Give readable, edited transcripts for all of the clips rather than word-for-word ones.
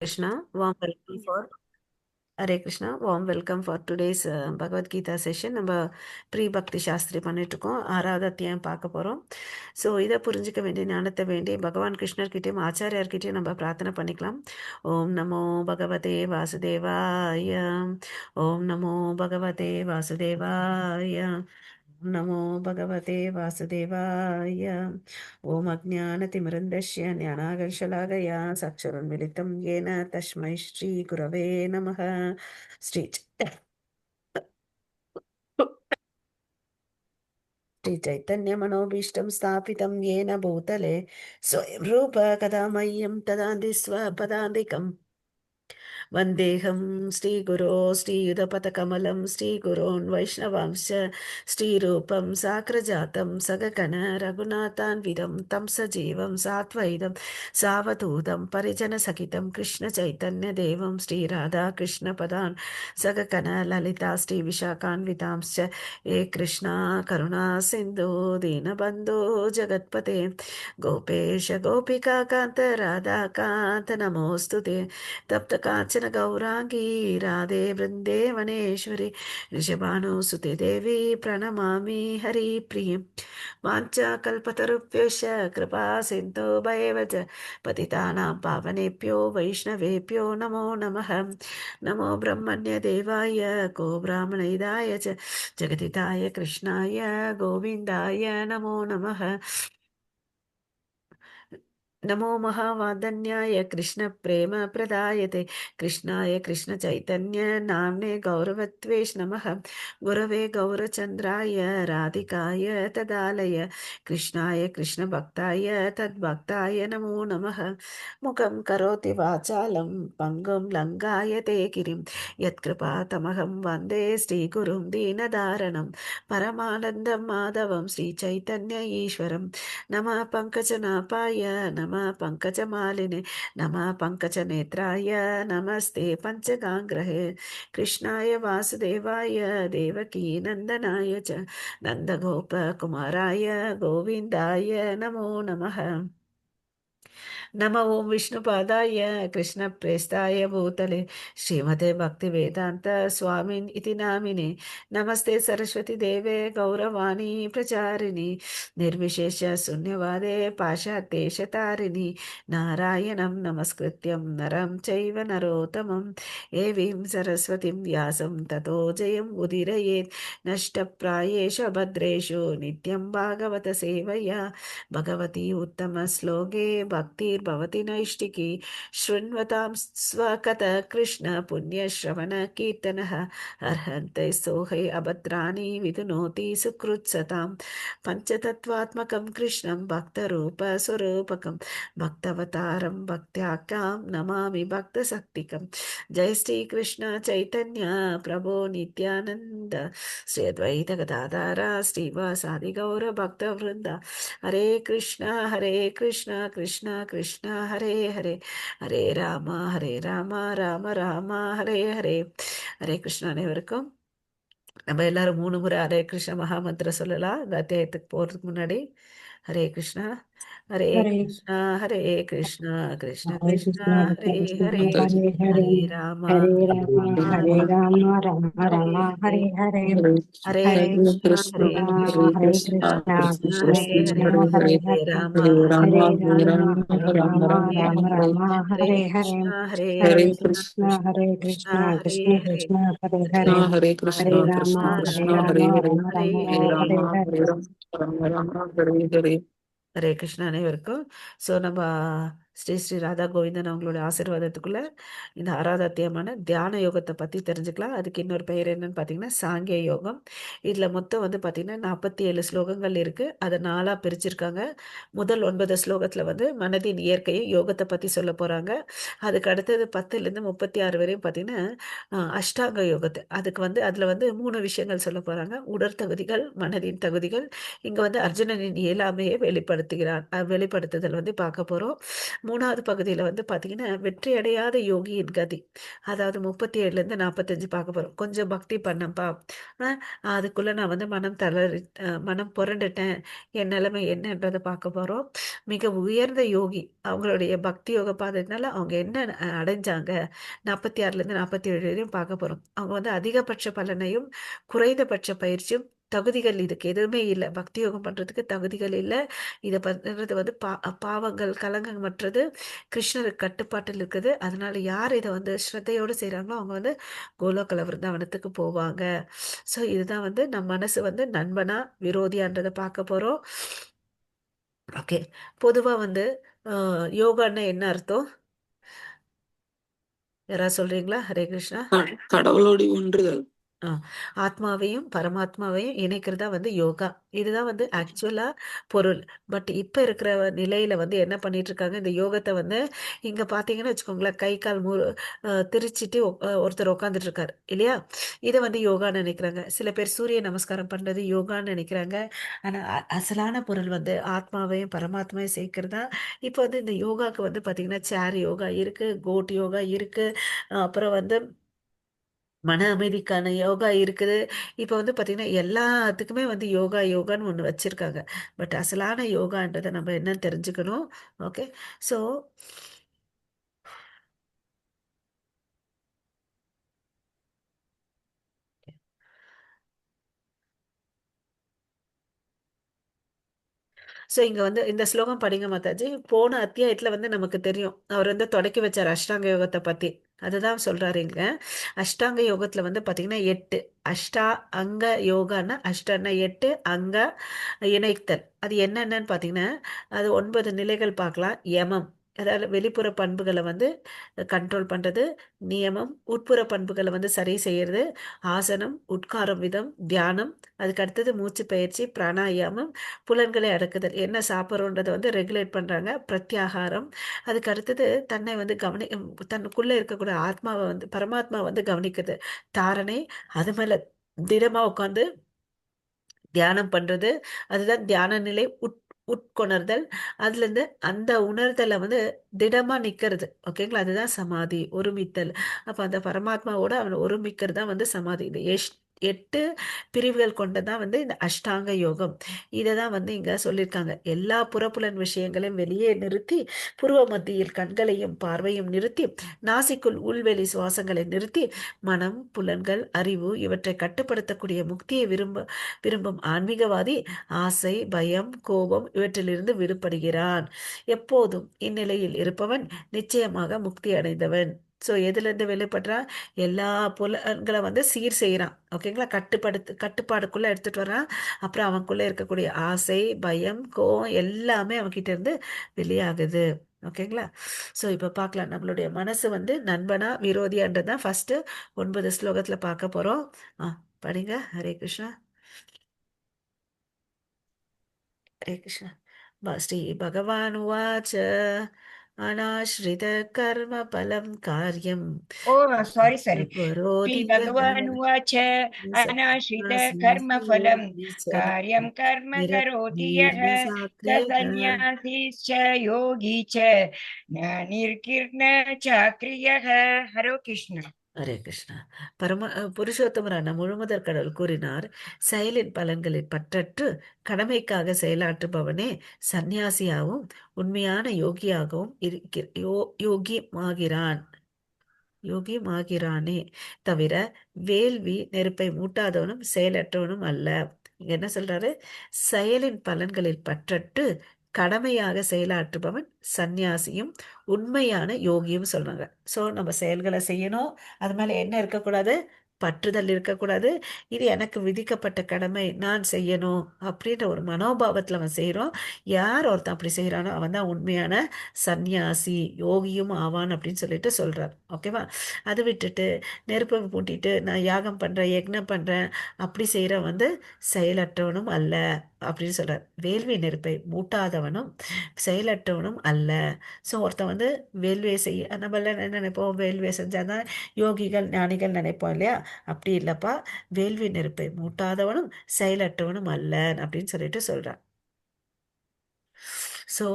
Krishna, warm welcome for Hare Krishna, warm welcome for today's Bhagavad Gita session. நம்ம pre பக்தி சாஸ்திரி பண்ணிட்டு இருக்கோம். 6வது அத்தியாயம் பார்க்க போறோம். ஸோ இதை புரிஞ்சிக்க வேண்டிய ஞானத்தை வேண்டி பகவான் கிருஷ்ணர்கிட்டயும் ஆச்சாரியார்கிட்டயும் நம்ம பிரார்த்தனை பண்ணிக்கலாம். ஓம் நமோ பகவதே வாசுதேவாய. ஓம் நமோ பகவதே வாசுதேவாய. ஓம் நமோ பகவதே வாசுதேவாய. ஓம் அஜானதிமிரந்தஸ்ய ஞானாகர்ஷலாகயா சக்ஷுருன்மிலிதம் येन तस्मै श्रीगुरवे नमः. श्री श्रीचैतन्यमनोभीष्टं स्थापितं येन भूतले स्वयं रूप कदा मह्यं ददाति स्वपदान्तिकम्. वन्देऽहं श्रीगुरो श्रीयुधपथकमलं श्रीगुरोन् वैष्णवांश्च श्रीरूपं साग्रजातं सगगण रघुनाथान्वितं तं सजीवं सात्वैतं सावधूतं परिजनसहितं कृष्णचैतन्यदेवं श्रीराधाकृष्णपदान् सगगण ललिता श्रीविशाखान्वितांश्च हे कृष्णा करुणा सिन्धो दीनबन्धो जगत्पते गोपेश गोपिकान्त राधाकान्त नमोऽस्तु ते तप्त कांचन गौरांगी राधे वृंदेवनेश्वरी ऋषभानुसुते देवी प्रणमामि हरिप्रियं वाञ्छाकल्पतरुभ्यश्च कृपा सिन्धु भैव च पतितानां पावनेभ्यो वैष्णवेभ्यो नमो नमः. नमो ब्रह्मण्यदेवाय गो ब्राह्मणहिताय च जगदिताय कृष्णाय गोविन्दाय नमो नमः. नमो महावादन्याय कृष्ण प्रेम प्रदायते कृष्णाय कृष्ण चैतन्य नाम्ने गौरवत्वेश नमः. गुरवे गौरचंद्राय राधिकाय तदालय कृष्णाय कृष्ण भक्ताय तद्भक्ताय नमो नमः. मुखं करोति वाचालं पंगुं लंघायते गिरिं यत्कृपातमहं वन्दे श्रीगुरुं दीनदारणं परमानन्दं माधवं श्रीचैतन्य ईश्वरं. नमः पङ्कजनाभाय नमः पङ्कजमालिने नमः पङ्कजनेत्राय नमस्ते पञ्चगाङ्ग्रहे कृष्णाय वासुदेवाय देवकीनन्दनाय च नन्दगोपकुमाराय गोविन्दाय नमो नमः. नम ओं विष्णुपादाय कृष्णप्रेष्ठाय भूतले श्रीमते भक्तिवेदान्त स्वामिन् इति नामिने नमस्ते सरस्वती देवे गौरवाणी प्रचारिणि निर्विशेष शून्यवादे पाशाद्देशतारिणि नारायणं नमस्कृत्यं नरं चैव नरोत्तमं देवीं सरस्वतीं व्यासं ततो जयम् उदीरयेत्. नष्टप्रायेषु भद्रेषु नित्यं भागवत सेवया भगवती उत्तमश्लोके भक्तिर्भवति नैष्टिकी शृण्वतां स्वकथः कृष्ण पुण्यश्रवणकीर्तनः अर्हन्ते सोहे अभद्राणि विधुनोति सुकृत्सतां पञ्चतत्त्वात्मकं कृष्णं भक्तरूपस्वरूपकं भक्तवतारं भक्त्याख्यां नमामि भक्तशक्तिकं. जय श्री कृष्ण चैतन्य प्रभो नित्यानन्द श्री अद्वैत गदाधर श्रीवासादि गौर भक्तवृंद. हरे कृष्णा कृष्ण कृष्ण हरे हरे हरे राम राम राम हरे हरे. ஹரே கிருஷ்ணா அனைவருக்கும். நம்ம எல்லாரும் 3 முறை ஹரே கிருஷ்ண மகாமந்திர சொல்லலாம் இந்த அத்தியாயத்துக்கு போறதுக்கு முன்னாடி. Hare Krishna Hare Hare Krishna Krishna Hare Krishna Krishna, Hare Krishna Hare Krishna, Hare Hare Hare, Rama Hare Rama, Rama Hare Rama, Rama Hare Rama, Hare Hare Hare, Hare Hare Krishna Krishna, Hare Krishna Krishna, Krishna Hare Hare Krishna, Hare Hare Hare, Rama Hare Rama, Hare Rama, Hare Rama Hare Rama, Hare Hare Hare, Krishna Hare Krishna Krishna, Hare Krishna Krishna, Hare Krishna Hare Krishna, Hare Hare Hare, Hare Rama Hare Krishna, Krishna Krishna Rama, Hare Krishna, Hare Rama, Hare, Rama Hare Rama, Hare Hare Hare Rama, Hare. Hare Rama, Rama Rama, Hare Hare. Hare Krishna அனைவருக்கும். So நம்ம ஸ்ரீ ஸ்ரீ ராதா கோவிந்தன் அவங்களோட ஆசீர்வாதத்துக்குள்ள இந்த ஆறாவது அத்தியாயமான தியான யோகத்தை பற்றி தெரிஞ்சுக்கலாம். அதுக்கு இன்னொரு பெயர் என்னன்னு பார்த்தீங்கன்னா சாங்கிய யோகம். இதில் மொத்தம் வந்து பார்த்தீங்கன்னா 47 ஸ்லோகங்கள் இருக்குது. அதை 4ஆக பிரிச்சிருக்காங்க. முதல் 9 ஸ்லோகத்தில் வந்து மனதின் இயற்கையும் யோகத்தை பற்றி சொல்ல போகிறாங்க. அதுக்கு அடுத்தது 10லேருந்து 36 வரையும் பார்த்தீங்கன்னா அஷ்டாங்க யோகத்தை அதுக்கு வந்து அதில் வந்து 3 விஷயங்கள் சொல்ல போகிறாங்க. உடற்தகுதிகள், மனதின் தகுதிகள். இங்கே வந்து அர்ஜுனனின் இயலாமையை வெளிப்படுத்துகிறார். வெளிப்படுத்துதல் வந்து பார்க்க போகிறோம். 3வது பகுதியில் வந்து பார்த்தீங்கன்னா வெற்றி அடையாத யோகியின் கதி. அதாவது 37லேருந்து 45 பார்க்க போகிறோம். கொஞ்சம் பக்தி பண்ணப்பா, அஹ் அதுக்குள்ளே நான் வந்து மனம் புரண்டுட்டேன், என் நிலைமை என்னன்றதை பார்க்க போகிறோம். மிக உயர்ந்த யோகி அவங்களுடைய பக்தி யோக பாதைனால அவங்க என்ன அடைஞ்சாங்க, 46லேருந்து 47 வரையும் பார்க்க போகிறோம். அவங்க வந்து அதிகபட்ச பலனையும் குறைந்தபட்ச பயிற்சியும் தகுதிகள் இதுக்கு எதுவுமே இல்லை. பக்தி யோகம் பண்ணுறதுக்கு தகுதிகள் இல்லை. இதை பண்ணுறது வந்து பாவங்கள் கலங்கமற்றது, கிருஷ்ணருக்கு கட்டுப்பாட்டில் இருக்குது. அதனால யார் இதை வந்து ஸ்ரத்தையோடு செய்கிறாங்களோ அவங்க வந்து கோலோகல விருந்தாவனத்துக்கு போவாங்க. ஸோ இதுதான் வந்து நம் மனசு வந்து நண்பனா விரோதியான்றதை பார்க்க போகிறோம். ஓகே, பொதுவாக வந்து யோகான்னா என்ன அர்த்தம்? யாராவது சொல்றீங்களா? ஹரே கிருஷ்ணா. கடவுளோடு ஒன்றுதல். ஆத்மாவையும் பரமாத்மாவையும் இணைக்கிறதா வந்து யோகா. இதுதான் வந்து ஆக்சுவலா பொருள். பட் இப்ப இருக்கிற நிலையில வந்து என்ன பண்ணிட்டு இருக்காங்க, இந்த யோகத்தை வந்து இங்க பாத்தீங்கன்னு வச்சுக்கோங்களேன், கை கால் திரிச்சிட்டு ஒருத்தர் உட்காந்துட்டு இருக்காரு இல்லையா, இதை வந்து யோகான்னு நினைக்கிறாங்க. சில பேர் சூரிய நமஸ்காரம் பண்றது யோகான்னு நினைக்கிறாங்க. ஆனா அசலான பொருள் வந்து ஆத்மாவையும் பரமாத்மாவையும் சேர்க்கிறதா. இப்போ வந்து இந்த யோகாக்கு வந்து பாத்தீங்கன்னா சேர் யோகா இருக்கு, கோட் யோகா இருக்கு, அப்புறம் வந்து மன அமைதிக்கான யோகா இருக்குது. இப்போ வந்து பார்த்தீங்கன்னா எல்லாத்துக்குமே வந்து யோகா யோகான்னு ஒன்று வச்சிருக்காங்க. பட் அசலான யோகான்றதை நம்ம என்னன்னு தெரிஞ்சுக்கணும். ஓகே, ஸோ இங்க வந்து இந்த ஸ்லோகம் படிங்க மாதாஜி. போன அத்தியாயத்துல வந்து நமக்கு தெரியும், அவர் வந்து தொடக்கி வச்சார் அஷ்டாங்க யோகத்தை பத்தி. அதுதான் சொல்றாரு இங்க. அஷ்டாங்க யோகத்துல வந்து பாத்தீங்கன்னா 8 அஷ்டா அங்க யோகான்னா, அஷ்டன்னா 8, அங்க இணைத்தல். அது என்னென்னு பாத்தீங்கன்னா அது 9 நிலைகள் பார்க்கலாம். யமம், அதாவது வெளிப்புற பண்புகளை வந்து கண்ட்ரோல் பண்றது. நியமம், உட்புற பண்புகளை வந்து சரி செய்யறது. ஆசனம், உட்காரம் விதம், தியானம். அதுக்கு அடுத்தது மூச்சு பயிற்சி, பிராணாயாமம், புலன்களை அடக்குதல், என்ன சாப்பிட்றோன்றதை வந்து ரெகுலேட் பண்றாங்க. பிரத்யாகாரம், அதுக்கு அடுத்தது தன்னை வந்து தன்னுக்குள்ள இருக்கக்கூடிய ஆத்மாவை வந்து பரமாத்மா வந்து கவனிக்கிறது. தாரணை, அது மேல திடமா உட்காந்து தியானம் பண்றது. அதுதான் தியான நிலை. உட்கொணர்தல், அதுல இருந்து அந்த உணர்தலை வந்து திடமா நிக்கிறது. ஓகேங்களா, அதுதான் சமாதி, ஒருமித்தல். அப்ப அந்த பரமாத்மாவோட அவன் ஒருமிக்கிறது தான் வந்து சமாதி. இந்த 8 பிரிவுகள் கொண்டதான் வந்து இந்த அஷ்டாங்க யோகம். இதை தான் வந்து இங்க சொல்லியிருக்காங்க. எல்லா புறப்புலன் விஷயங்களையும் வெளியே நிறுத்தி, புருவ மத்தியில் கண்களையும் பார்வையும் நிறுத்தி, நாசிக்குள் உள்வெளி சுவாசங்களை நிறுத்தி, மனம், புலன்கள், அறிவு இவற்றை கட்டுப்படுத்தக்கூடிய முக்தியை விரும்பும் ஆன்மீகவாதி ஆசை, பயம், கோபம் இவற்றிலிருந்து விடுபடுகிறான். எப்போதும் இந்நிலையில் இருப்பவன் நிச்சயமாக முக்தி அடைந்தவன். ஸோ எதுல இருந்து வெளிப்படுறான்? எல்லா புலன்களை வந்து சீர் செய்யறான். ஓகேங்களா, கட்டுப்பாடுக்குள்ள எடுத்துட்டு வரான். அப்புறம் அவனுக்குள்ள இருக்கக்கூடிய ஆசை, பயம், கோபம் எல்லாமே அவன்கிட்ட இருந்து வெளியாகுது. ஓகேங்களா, ஸோ இப்போ பார்க்கலாம் நம்மளுடைய மனசு வந்து நண்பனா விரோதியான்றதான் ஃபர்ஸ்ட் 9 ஸ்லோகத்துல பார்க்க போறோம். படிங்க. ஹரே கிருஷ்ணா. हरे कृष्ण. श्री भगवानुवाच अनाश्रित कर्म फलं कार्यं Oh, sorry. करोति यः श्रीभगवानुवाच अनाश्रित कर्मफलं सन्न्यासी च कार्यं कर्म करोति यः स निर्विसाक्रियः. सन्न्यासीश्च योगी च न निर्कीर्ण चाक्रियः. हरे कृष्ण. ஹரே கிருஷ்ணா. புருஷோத்தமரான முழுமுதற் கடவுள் கூறினார், செயலின் பலன்களில் பற்றற்று கடமைக்காக செயலாற்றுபவனே சந்நியாசியாகவும் உண்மையான யோகியாகவும் யோகியாகிறான். யோகியமாகிறானே தவிர வேள்வி நெருப்பை மூட்டாதவனும் செயலற்றவனும் அல்ல. இங்க என்ன சொல்றாரு? செயலின் பலன்களில் பற்றற்று கடமையாக செயலாற்றுபவன் சந்நியாசியும் உண்மையான யோகியும் சொல்றாங்க. ஸோ நம்ம செயல்களை செய்யணும், அது மேல என்ன இருக்கக்கூடாது? பற்றுதல் இருக்கக்கூடாது. இது எனக்கு விதிக்கப்பட்ட கடமை, நான் செய்யணும் அப்படின்ற ஒரு மனோபாவத்தில் அவன் செய்யறோம். யார் ஒருத்தன் அப்படி செய்யறானோ அவன் தான் உண்மையான சந்நியாசி, யோகியும் ஆவான் அப்படின்னு சொல்லிட்டு சொல்றார். ஓகேவா, அதை விட்டுட்டு நெருப்பை பூட்டிட்டு நான் யாகம் பண்றேன், யக்னம் பண்றேன் அப்படி செய்யற வந்து செயலற்றவனும் அல்ல அப்படின்னு சொல்றார். வேள்வி நெருப்பை மூட்டாதவனும் செயலற்றவனும் அல்ல. ஸோ ஒருத்தன் வந்து வேள்வியை செய்ய, நம்ம எல்லாம் என்ன நினைப்போம்? வேள்வியை செஞ்சாதான் யோகிகள் ஞானிகள் நினைப்போம் இல்லையா? அப்படி இல்லப்பா, வேள்வி நெருப்பை மூட்டாதவனும் செயலற்றவனும் அல்ல அப்படின்னு சொல்லிட்டு சொல்றான். ஸோ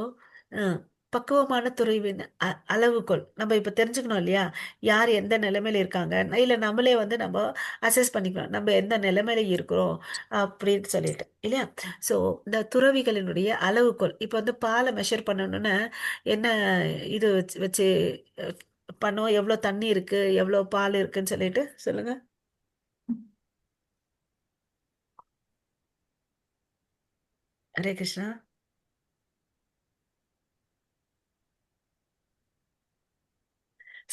பக்குவமான துறவின் அளவுகோல் நம்ம இப்ப தெரிஞ்சுக்கணும் இல்லையா? யார் எந்த நிலைமையில இருக்காங்க, இல்ல நம்மளே வந்து நம்ம அசஸ் பண்ணிக்கலாம் நம்ம எந்த நிலைமையில இருக்கிறோம் அப்படின்னு சொல்லிட்டு இல்லையா? ஸோ இந்த துறவிகளினுடைய அளவுகோல் இப்போ வந்து பாலை மெஷர் பண்ணணும்னா என்ன இது வச்சு வச்சு அஹ், பண்ணோம், எவ்வளோ தண்ணி இருக்கு, எவ்வளோ பால் இருக்குன்னு சொல்லிட்டு சொல்லுங்க. ஹரே கிருஷ்ணா.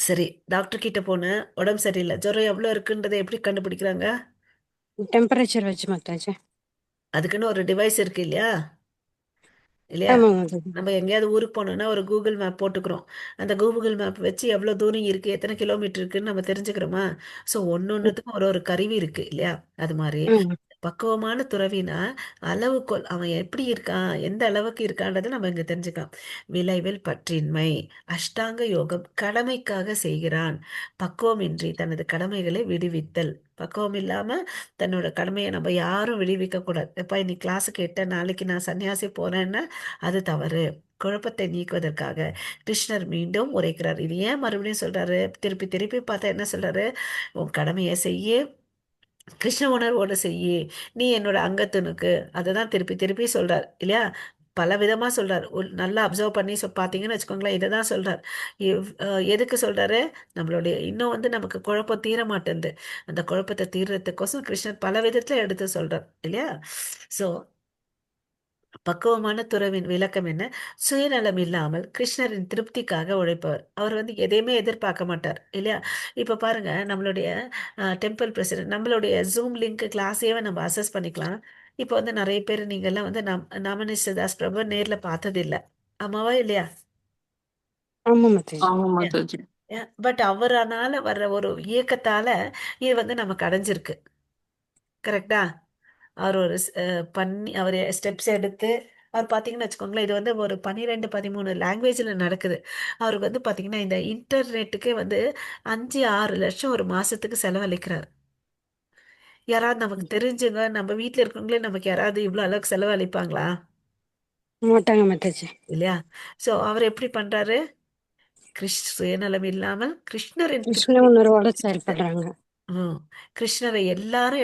சரி, டாக்டர் கிட்ட போனேன், உடம்பு சரியில்லை, ஜுரம் எவ்வளோ இருக்குன்றதை எப்படி கண்டுபிடிக்கிறாங்க? டெம்பரேச்சர் வச்சு மாத்தாச்சு. அதுக்குன்னு ஒரு டிவைஸ் இருக்கு இல்லையா? இல்லையா? ஆமாங்க மாதாஜி. நம்ம எங்கேயாவது ஊருக்கு போனோம்னா ஒரு கூகுள் மேப் போட்டுக்கிறோம். அந்த கூகுள் மேப் வச்சு எவ்வளோ தூரம் இருக்கு, எத்தனை கிலோமீட்டர் இருக்குன்னு நம்ம தெரிஞ்சுக்கிறோமா? ஸோ ஒன்னொன்னுத்துக்கும் ஒரு ஒரு கருவி இருக்கு இல்லையா? அது மாதிரி ஆமா. பக்குவமான துறவினா அளவுகோல் அவன் எப்படி இருக்கான், எந்த அளவுக்கு இருக்கான்றதை நம்ம இங்க தெரிஞ்சுக்கலாம். விளைவில் பற்றின்மை, அஷ்டாங்க யோகம் கடமைக்காக செய்கிறான், பக்குவமின்றி தனது கடமைகளை விடுவித்தல். பக்குவம் இல்லாம தன்னோட கடமையை நம்ம யாரும் விடுவிக்க கூடாது. எப்ப இன்னைக்கு கிளாஸ் கேட்ட நாளைக்கு நான் சன்னியாசி போறேன்னா அது தவறு. குழப்பத்தை நீக்குவதற்காக கிருஷ்ணர் மீண்டும் உரைக்கிறார். இது ஏன் மறுபடியும் சொல்றாரு? திருப்பி திருப்பி பார்த்தா என்ன சொல்றாரு? உன் கடமையை செய்ய, கிருஷ்ண உணர்வோட செய்யி, நீ என்னோட அங்கத்துனுக்கு. அததான் திருப்பி திருப்பி சொல்றார் இல்லையா? பல விதமா சொல்றார். நல்லா அப்சர்வ் பண்ணி பாத்தீங்கன்னு வச்சுக்கோங்களேன், இதை தான் சொல்றார். எதுக்கு சொல்றாரு? நம்மளுடைய இன்னும் வந்து நமக்கு குழப்பம் தீர மாட்டேங்குது. அந்த குழப்பத்தை தீர்றதுக்கோசம் கிருஷ்ணர் பல விதத்துல எடுத்து சொல்றார் இல்லையா? சோ பக்குவமான துறவின் விளக்கம் என்ன? சுயநலம் இல்லாமல் கிருஷ்ணரின் திருப்திக்காக உழைப்பவர். அவர் வந்து எதையுமே எதிர்பார்க்க மாட்டார் இல்லையா? இப்ப பாருங்க, நம்மளுடைய டெம்பிள் பிரசிடென்ட் நம்மளுடைய ஜூம் லிங்க் கிளாஸையே நம்ம அசஸ் பண்ணிக்கலாம். இப்போ வந்து நிறைய பேர் நீங்க எல்லாம் வந்து நாமனிஸ்டர் தாஸ் பிரபு நேர்ல பார்த்தது இல்ல, ஆமாவா இல்லையா? ஆமா மாதாஜி. ஆமா மாதாஜி. பட் அவரானால வர்ற ஒரு இயக்கத்தால இது வந்து நமக்கு அடைஞ்சிருக்கு. கரெக்டா? அவர் ஒரு அவர் ஸ்டெப்ஸ் எடுத்து அவர் பார்த்தீங்கன்னு வச்சுக்கோங்களேன், இது வந்து ஒரு 12 13 லாங்குவேஜில் நடக்குது. அவருக்கு வந்து பார்த்தீங்கன்னா இந்த இன்டர்நெட்டுக்கே வந்து 5 6 லட்சம் ஒரு மாசத்துக்கு செலவழிக்கிறார். யாராவது நமக்கு தெரிஞ்சுங்க, நம்ம வீட்டில் இருக்கவங்களே நமக்கு யாராவது இவ்வளோ அளவுக்கு செலவழிப்பாங்களா? மாட்டாங்க மாதாஜி. இல்லையா? ஸோ அவர் எப்படி பண்றாரு? சுயநலம் இல்லாமல் கிருஷ்ணரின் கிருஷ்ண திருப்தி. உணர்வோட செயல்படுறாங்க. ம். கிருஷ்ணரை எல்லாரும்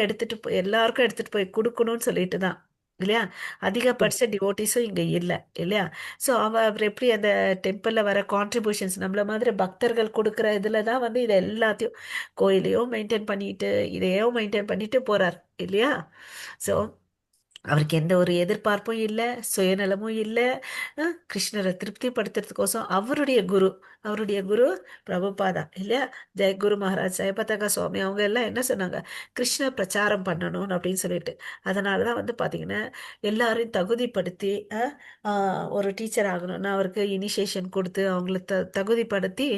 எல்லாருக்கும் எடுத்துட்டு போய் கொடுக்கணும்னு சொல்லிட்டு தான் இல்லையா? அதிகபட்ச டிவோட்டிஸும் இங்க இல்ல இல்லையா? ஸோ அவர் எப்படி அந்த டெம்பிள்ல வர கான்ட்ரிபியூஷன்ஸ் நம்மள மாதிரி பக்தர்கள் கொடுக்குற இதுல தான் வந்து இதை எல்லாத்தையும் கோயிலையும் மெயின்டைன் பண்ணிட்டு இதையும் மெயின்டைன் பண்ணிட்டு போறார் இல்லையா? ஸோ அவருக்கு எந்த ஒரு எதிர்பார்ப்பும் இல்லை, சுயநலமும் இல்லை. கிருஷ்ணரை திருப்திப்படுத்துறதுக்கோசம் அவருடைய குரு பிரபுபாதா இல்லையா? ஜெயகுரு மகாராஜ், ஜெயபதாகா சுவாமி அவங்க எல்லாம் என்ன சொன்னாங்க? கிருஷ்ண பிரச்சாரம் பண்ணணும் அப்படின்னு சொல்லிட்டு. அதனாலதான் வந்து பாத்தீங்கன்னா எல்லாரையும் தகுதிப்படுத்தி ஒரு டீச்சர் ஆகணும்னா அவருக்கு இனிஷியேஷன் கொடுத்து அவங்கள தகுதிப்படுத்தி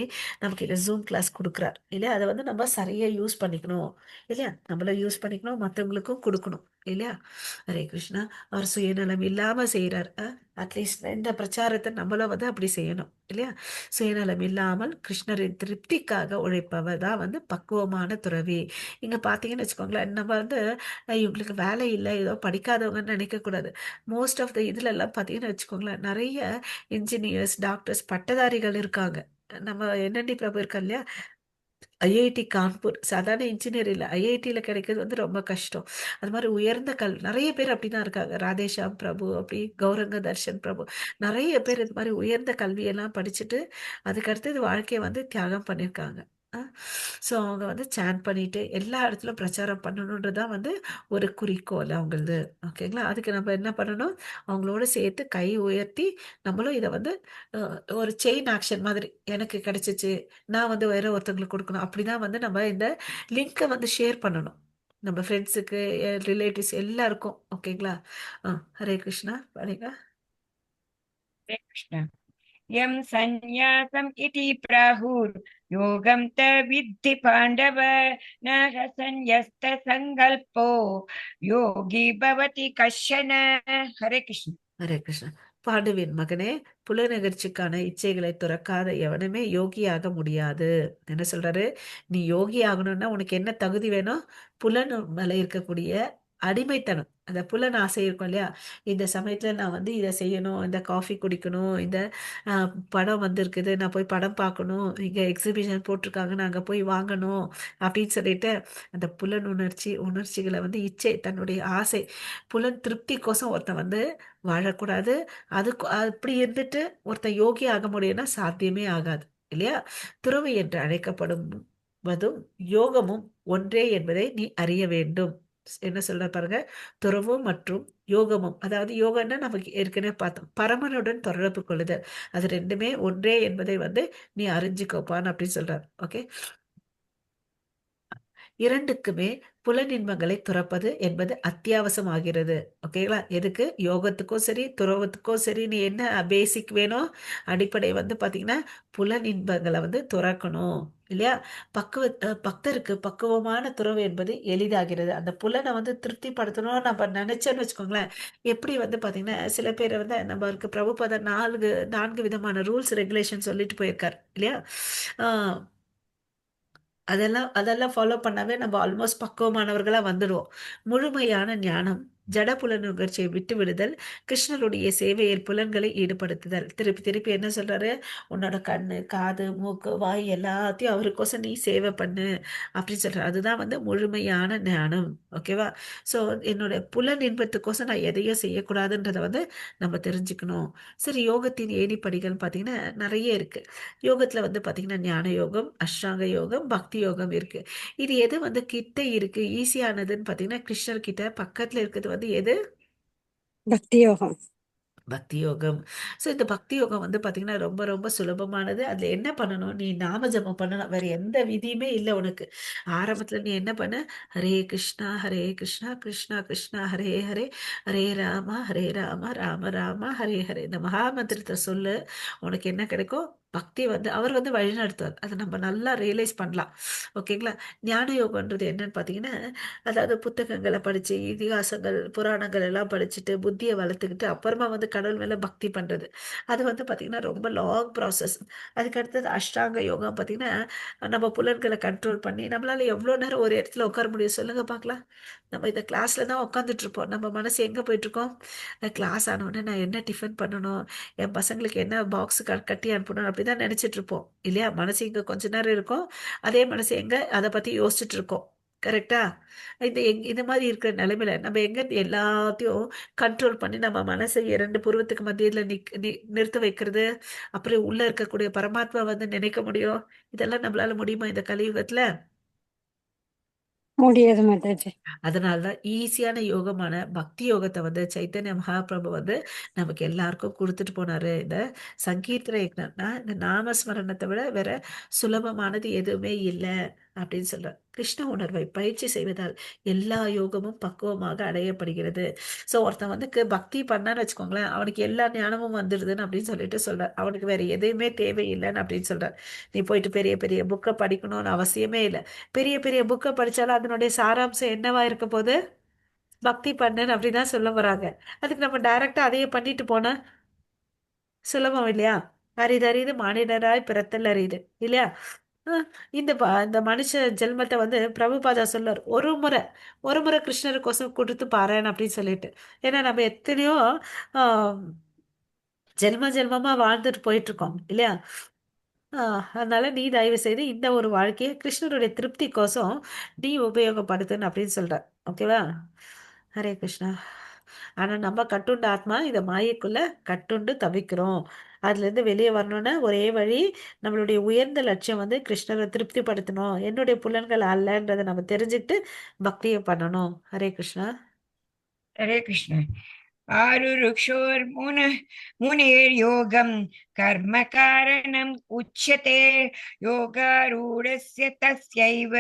நமக்கு இந்த ஜூம் கிளாஸ் கொடுக்குறார் இல்லையா? அதை வந்து நம்ம சரியா யூஸ் பண்ணிக்கணும் இல்லையா? நம்மளும் யூஸ் பண்ணிக்கணும், மற்றவங்களுக்கும் கொடுக்கணும் இல்லையா? ஹரே கிருஷ்ணா. அவர் சுயநலம் இல்லாம செய்யறார். அட்லீஸ்ட் இந்த பிரச்சாரத்தை நம்மளும் வந்து அப்படி செய்யணும் இல்லையா? சுயநலம் இல்லாமல் கிருஷ்ணரின் திருப்திக்காக உழைப்பவர் தான் வந்து பக்குவமான துறவி. இங்க பாத்தீங்கன்னு வச்சுக்கோங்களேன், நம்ம வந்து இவங்களுக்கு வேலை இல்லை, ஏதோ படிக்காதவங்கன்னு நினைக்க கூடாது. மோஸ்ட் ஆஃப் த இதுல எல்லாம் பாத்தீங்கன்னு வச்சுக்கோங்களேன், நிறைய இன்ஜினியர்ஸ், டாக்டர்ஸ், பட்டதாரிகள் இருக்காங்க. நம்ம என்என்டி பிரபு இருக்கா இல்லையா? ஐஐடி கான்பூர் சாதாரண இன்ஜினியர் இல்லை, ஐஐடியில் கிடைக்கிறது வந்து ரொம்ப கஷ்டம். அது மாதிரி உயர்ந்த நிறைய பேர் அப்படிதான் இருக்காங்க. ராதேஷாம் பிரபு, அப்படி கௌரங்க தர்ஷன் பிரபு, நிறைய பேர் இது மாதிரி உயர்ந்த கல்வியெல்லாம் படிச்சுட்டு அதுக்கடுத்து இது வாழ்க்கையை வந்து தியாகம் பண்ணியிருக்காங்க. ஸோ அவங்க வந்து சேன் பண்ணிட்டு எல்லா இடத்துலும் பிரச்சாரம் பண்ணணுன்றதான் வந்து ஒரு குறிக்கோள் அவங்களது. ஓகேங்களா? அதுக்கு நம்ம என்ன பண்ணணும்? அவங்களோட சேர்த்து கை உயர்த்தி நம்மளும் இதை வந்து ஒரு செயின் ஆக்ஷன் மாதிரி எனக்கு கிடைச்சிச்சு, நான் வந்து வேற ஒருத்தவங்களுக்கு கொடுக்கணும், அப்படிதான் வந்து நம்ம இந்த லிங்கை வந்து ஷேர் பண்ணணும் நம்ம ஃப்ரெண்ட்ஸுக்கு, ரிலேட்டிவ்ஸ் எல்லாருக்கும். ஓகேங்களா? ஹரே கிருஷ்ணா. பாருங்க. हरे कृष्ण। यं सन्न्यासम् इति प्राहुर्योगं त विद्धि पाण्डव। न ह्य सन्न्यस्तसङ्कल्पो योगी भवति कश्चन। हरे कृष्ण। ஹரே கிருஷ்ணா. பாண்டுவின் மகனே, புலனெகிர்ச்சிக்கான இச்சைகளை துறக்காத எவனுமே யோகியாக முடியாது. என்ன சொல்றாரு? நீ யோகி ஆகணும்னா உனக்கு என்ன தகுதி வேணும்? புலன் மேல இருக்கக்கூடிய அடிமைத்தனம், அந்த புலன் ஆசை இருக்கும் இல்லையா? இந்த சமயத்துல நான் வந்து இதை செய்யணும், இந்த காஃபி குடிக்கணும், இந்த படம் வந்திருக்குது, நான் போய் படம் பார்க்கணும், இங்க எக்ஸிபிஷன் போட்டிருக்காங்க, நான் அங்க போய் வாங்கணும் அப்படின்னு சொல்லிட்டு அந்த புலன் உணர்ச்சிகளை வந்து இச்சை, தன்னுடைய ஆசை, புலன் திருப்திக்கோசம் ஒருத்தன் வந்து வாழக்கூடாது. அப்படி இருந்துட்டு ஒருத்தன் யோகி ஆக முடியும்னா சாத்தியமே ஆகாது இல்லையா? துறவி என்று அழைக்கப்படுவதும் யோகமும் ஒன்றே என்பதை நீ அறிய வேண்டும். என்ன சொல்ற பாருங்க, துறவும் மற்றும் யோகமும், அதாவது யோகம்னா நமக்கு ஏற்கனவே பார்த்தோம், பரமனுடன் தொடர்பு கொள்ளுதல், அது ரெண்டுமே ஒன்றே என்பதை வந்து நீ அறிஞ்சுக்கோப்பான்னு அப்படின்னு சொல்றாரு. ஓகே, இரண்டுக்குமே புலனின்பங்களை துறப்பது என்பது அத்தியாவசியமாகிறது. ஓகேங்களா? எதுக்கு? யோகத்துக்கும் சரி துறவத்துக்கும் சரி, நீ என்ன பேசிக் வேணும், அடிப்படை வந்து பாத்தீங்கன்னா புலனின்பங்களை வந்து துறக்கணும் இல்லையா? பக்தருக்கு பக்குவமான துறவு என்பது எளிதாகிறது. அந்த புலனை வந்து திருப்திப்படுத்தணும் நம்ம நினைச்சோன்னு வச்சுக்கோங்களேன். எப்படி வந்து பாத்தீங்கன்னா சில பேர் வந்து நம்மளுக்கு பிரபுபாதர் நான்கு விதமான ரூல்ஸ் ரெகுலேஷன் சொல்லிட்டு போயிருக்காரு இல்லையா? ஆஹ் அதெல்லாம் அதெல்லாம் ஃபாலோ பண்ணாவே நம்ம ஆல்மோஸ்ட் பக்குவமானவர்களா வந்துடுவோம். முழுமையான ஞானம், ஜட புலனுணர்ச்சியை விட்டு விடுதல், கிருஷ்ணருடைய சேவையில் புலன்களை ஈடுபடுத்துதல். திருப்பி திருப்பி என்ன சொல்றாரு? உன்னோட கண்ணு, காது, மூக்கு, வாய் எல்லாத்தையும் அவருக்கோசம் நீ சேவை பண்ணு அப்படின்னு சொல்றாரு. அதுதான் வந்து முழுமையான ஞானம். ஓகேவா? ஸோ என்னோட புலன் இன்பத்துக்கோசம் நான் எதையும் செய்யக்கூடாதுன்றதை வந்து நம்ம தெரிஞ்சுக்கணும். சரி, யோகத்தின் ஏணிப்படிகள் பார்த்தீங்கன்னா நிறைய இருக்கு. யோகத்துல வந்து பாத்தீங்கன்னா ஞான யோகம், அஷ்டாங்க யோகம், பக்தி யோகம் இருக்கு. இது எது வந்து கிட்ட இருக்கு, ஈஸியானதுன்னு பாத்தீங்கன்னா கிருஷ்ணர் கிட்ட பக்கத்துல இருக்கிறது வந்து எது? பக்தி யோகம். பக்தி யோகம். ஸோ இந்த பக்தி யோகம் வந்து பாத்தீங்கன்னா ரொம்ப ரொம்ப சுலபமானது. அதுல என்ன பண்ணணும், நீ நாம ஜபம் பண்ணணும், வேற எந்த விதியுமே இல்லை உனக்கு. ஆரம்பத்துல நீ என்ன பண்ண, ஹரே கிருஷ்ணா ஹரே கிருஷ்ணா கிருஷ்ணா கிருஷ்ணா ஹரே ஹரே, ஹரே ராம ராம ராம ஹரே ஹரே, இந்த மகாமந்திரத்தை சொல்லு. உனக்கு என்ன கிடைக்கும்? பக்தி வந்து அவர் வந்து வழி நடத்துவார். அதை நம்ம நல்லா ரியலைஸ் பண்ணலாம். ஓகேங்களா? ஞான யோகம்ன்றது என்னன்னு பாத்தீங்கன்னா, அதாவது புத்தகங்களை படிச்சு, இதிகாசங்கள் புராணங்கள் எல்லாம் படிச்சுட்டு புத்தியை வளர்த்துக்கிட்டு அப்புறமா வந்து கடவுள் மேல பக்தி பண்றது. அது வந்து பாத்தீங்கன்னா ரொம்ப லாங் ப்ராசஸ். அதுக்கு அடுத்தது அஷ்டாங்க யோகம் பாத்தீங்கன்னா, நம்ம புலன்களை கண்ட்ரோல் பண்ணி நம்மளால எவ்வளவு நேரம் ஒரு இடத்துல உட்கார முடியும் சொல்லுங்க பார்க்கலாம். நம்ம இந்த கிளாஸ்ல தான் உட்காந்துட்டு இருப்போம், நம்ம மனசு எங்க போயிட்டு இருக்கோம்? கிளாஸ் ஆனவுடனே நான் என்ன டிஃபன் பண்ணணும், என் பசங்களுக்கு என்ன பாக்ஸ் கட்டி அனுப்பணும் அப்படிதான் நினைச்சிட்டு இருப்போம் இல்லையா? மனசு இங்க கொஞ்ச நேரம் இருக்கும், அதே மனசு எங்க அதை பத்தி யோசிச்சுட்டு இருக்கோம். கரெக்டா? இந்த மாதிரி இருக்கிற நிலைமையில நம்ம எங்க எல்லாத்தையும் கண்ட்ரோல் பண்ணி நம்ம மனசை இரண்டு புருவத்துக்கு மத்தியில நிறுத்த வைக்கிறது, அப்புறம் உள்ள இருக்கக்கூடிய பரமாத்மா வந்து நினைக்க முடியும்? இதெல்லாம் நம்மளால முடியுமா இந்த கலியுகத்துல? முடியாது மாதாஜி. அதனாலதான் ஈஸியான யோகமான பக்தி யோகத்தை வந்து சைத்தன்ய மகாபிரபு வந்து நமக்கு எல்லாருக்கும் கொடுத்துட்டு போனாரு. இந்த சங்கீர்த்தன யக்ஞம்னா இந்த நாமஸ்மரணத்தை விட வேற சுலபமானது எதுவுமே இல்லை அப்படின்னு சொல்ற. கிருஷ்ண உணர்வை பயிற்சி செய்வதால் எல்லா யோகமும் பக்குவமாக அடையப்படுகிறது. சோ ஒருத்தன் வந்து பக்தி பண்ணான்னு வச்சுக்கோங்களேன், அவனுக்கு எல்லா ஞானமும் வந்துடுதுன்னு அப்படின்னு சொல்லிட்டு சொல்ற. அவனுக்கு வேற எதுவுமே தேவையில்லைன்னு அப்படின்னு சொல்ற. நீ போயிட்டு பெரிய பெரிய புக்கை படிக்கணும்னு அவசியமே இல்லை. பெரிய பெரிய புக்கை படிச்சாலும் அதனுடைய சாராம்சம் என்னவா இருக்க போது? பக்தி பண்ணுன்னு அப்படிதான் சொல்ல வராங்க. அதுக்கு நம்ம டைரக்டா அதையே பண்ணிட்டு போனா சுலபம் இல்லையா? அரிதறிது மானிடராய் பிறத்தல் அரிது இல்லையா? அஹ் இந்த மனுஷ ஜென்மத்தை வந்து பிரபுபாதா சொல்லார், ஒரு முறை கிருஷ்ணருக்கோசம் கொடுத்து பாரேன் அப்படின்னு சொல்லிட்டு. ஏன்னா நம்ம எத்தனையோ ஆஹ் ஜென்மமா வாழ்ந்துட்டு போயிட்டு இருக்கோம் இல்லையா? அதனால நீ தயவு செய்து இந்த ஒரு வாழ்க்கையை கிருஷ்ணருடைய திருப்திக்கோசம் நீ உபயோகப்படுத்துன்னு அப்படின்னு சொல்ற. ஓகேவா? ஹரே கிருஷ்ணா. ஆனா நம்ம கட்டுண்ட ஆத்மா இந்த மாயைக்குள்ள கட்டுண்டு தவிக்கிறோம். அதுல இருந்து வெளியே வரணும்னா ஒரே வழி, நம்மளுடைய உயர்ந்த லட்சியம் வந்து கிருஷ்ணரை திருப்திப்படுத்தணும், என்னுடைய புலன்கள் அல்லன்றதை நம்ம தெரிஞ்சுக்கிட்டு பக்தியை பண்ணணும். ஹரே கிருஷ்ணா. हरे कृष्ण। आरुरुक्षोर्मुनः मुनेर्योगं कर्म कारणम् उच्यते, योगारूढस्य तस्यैव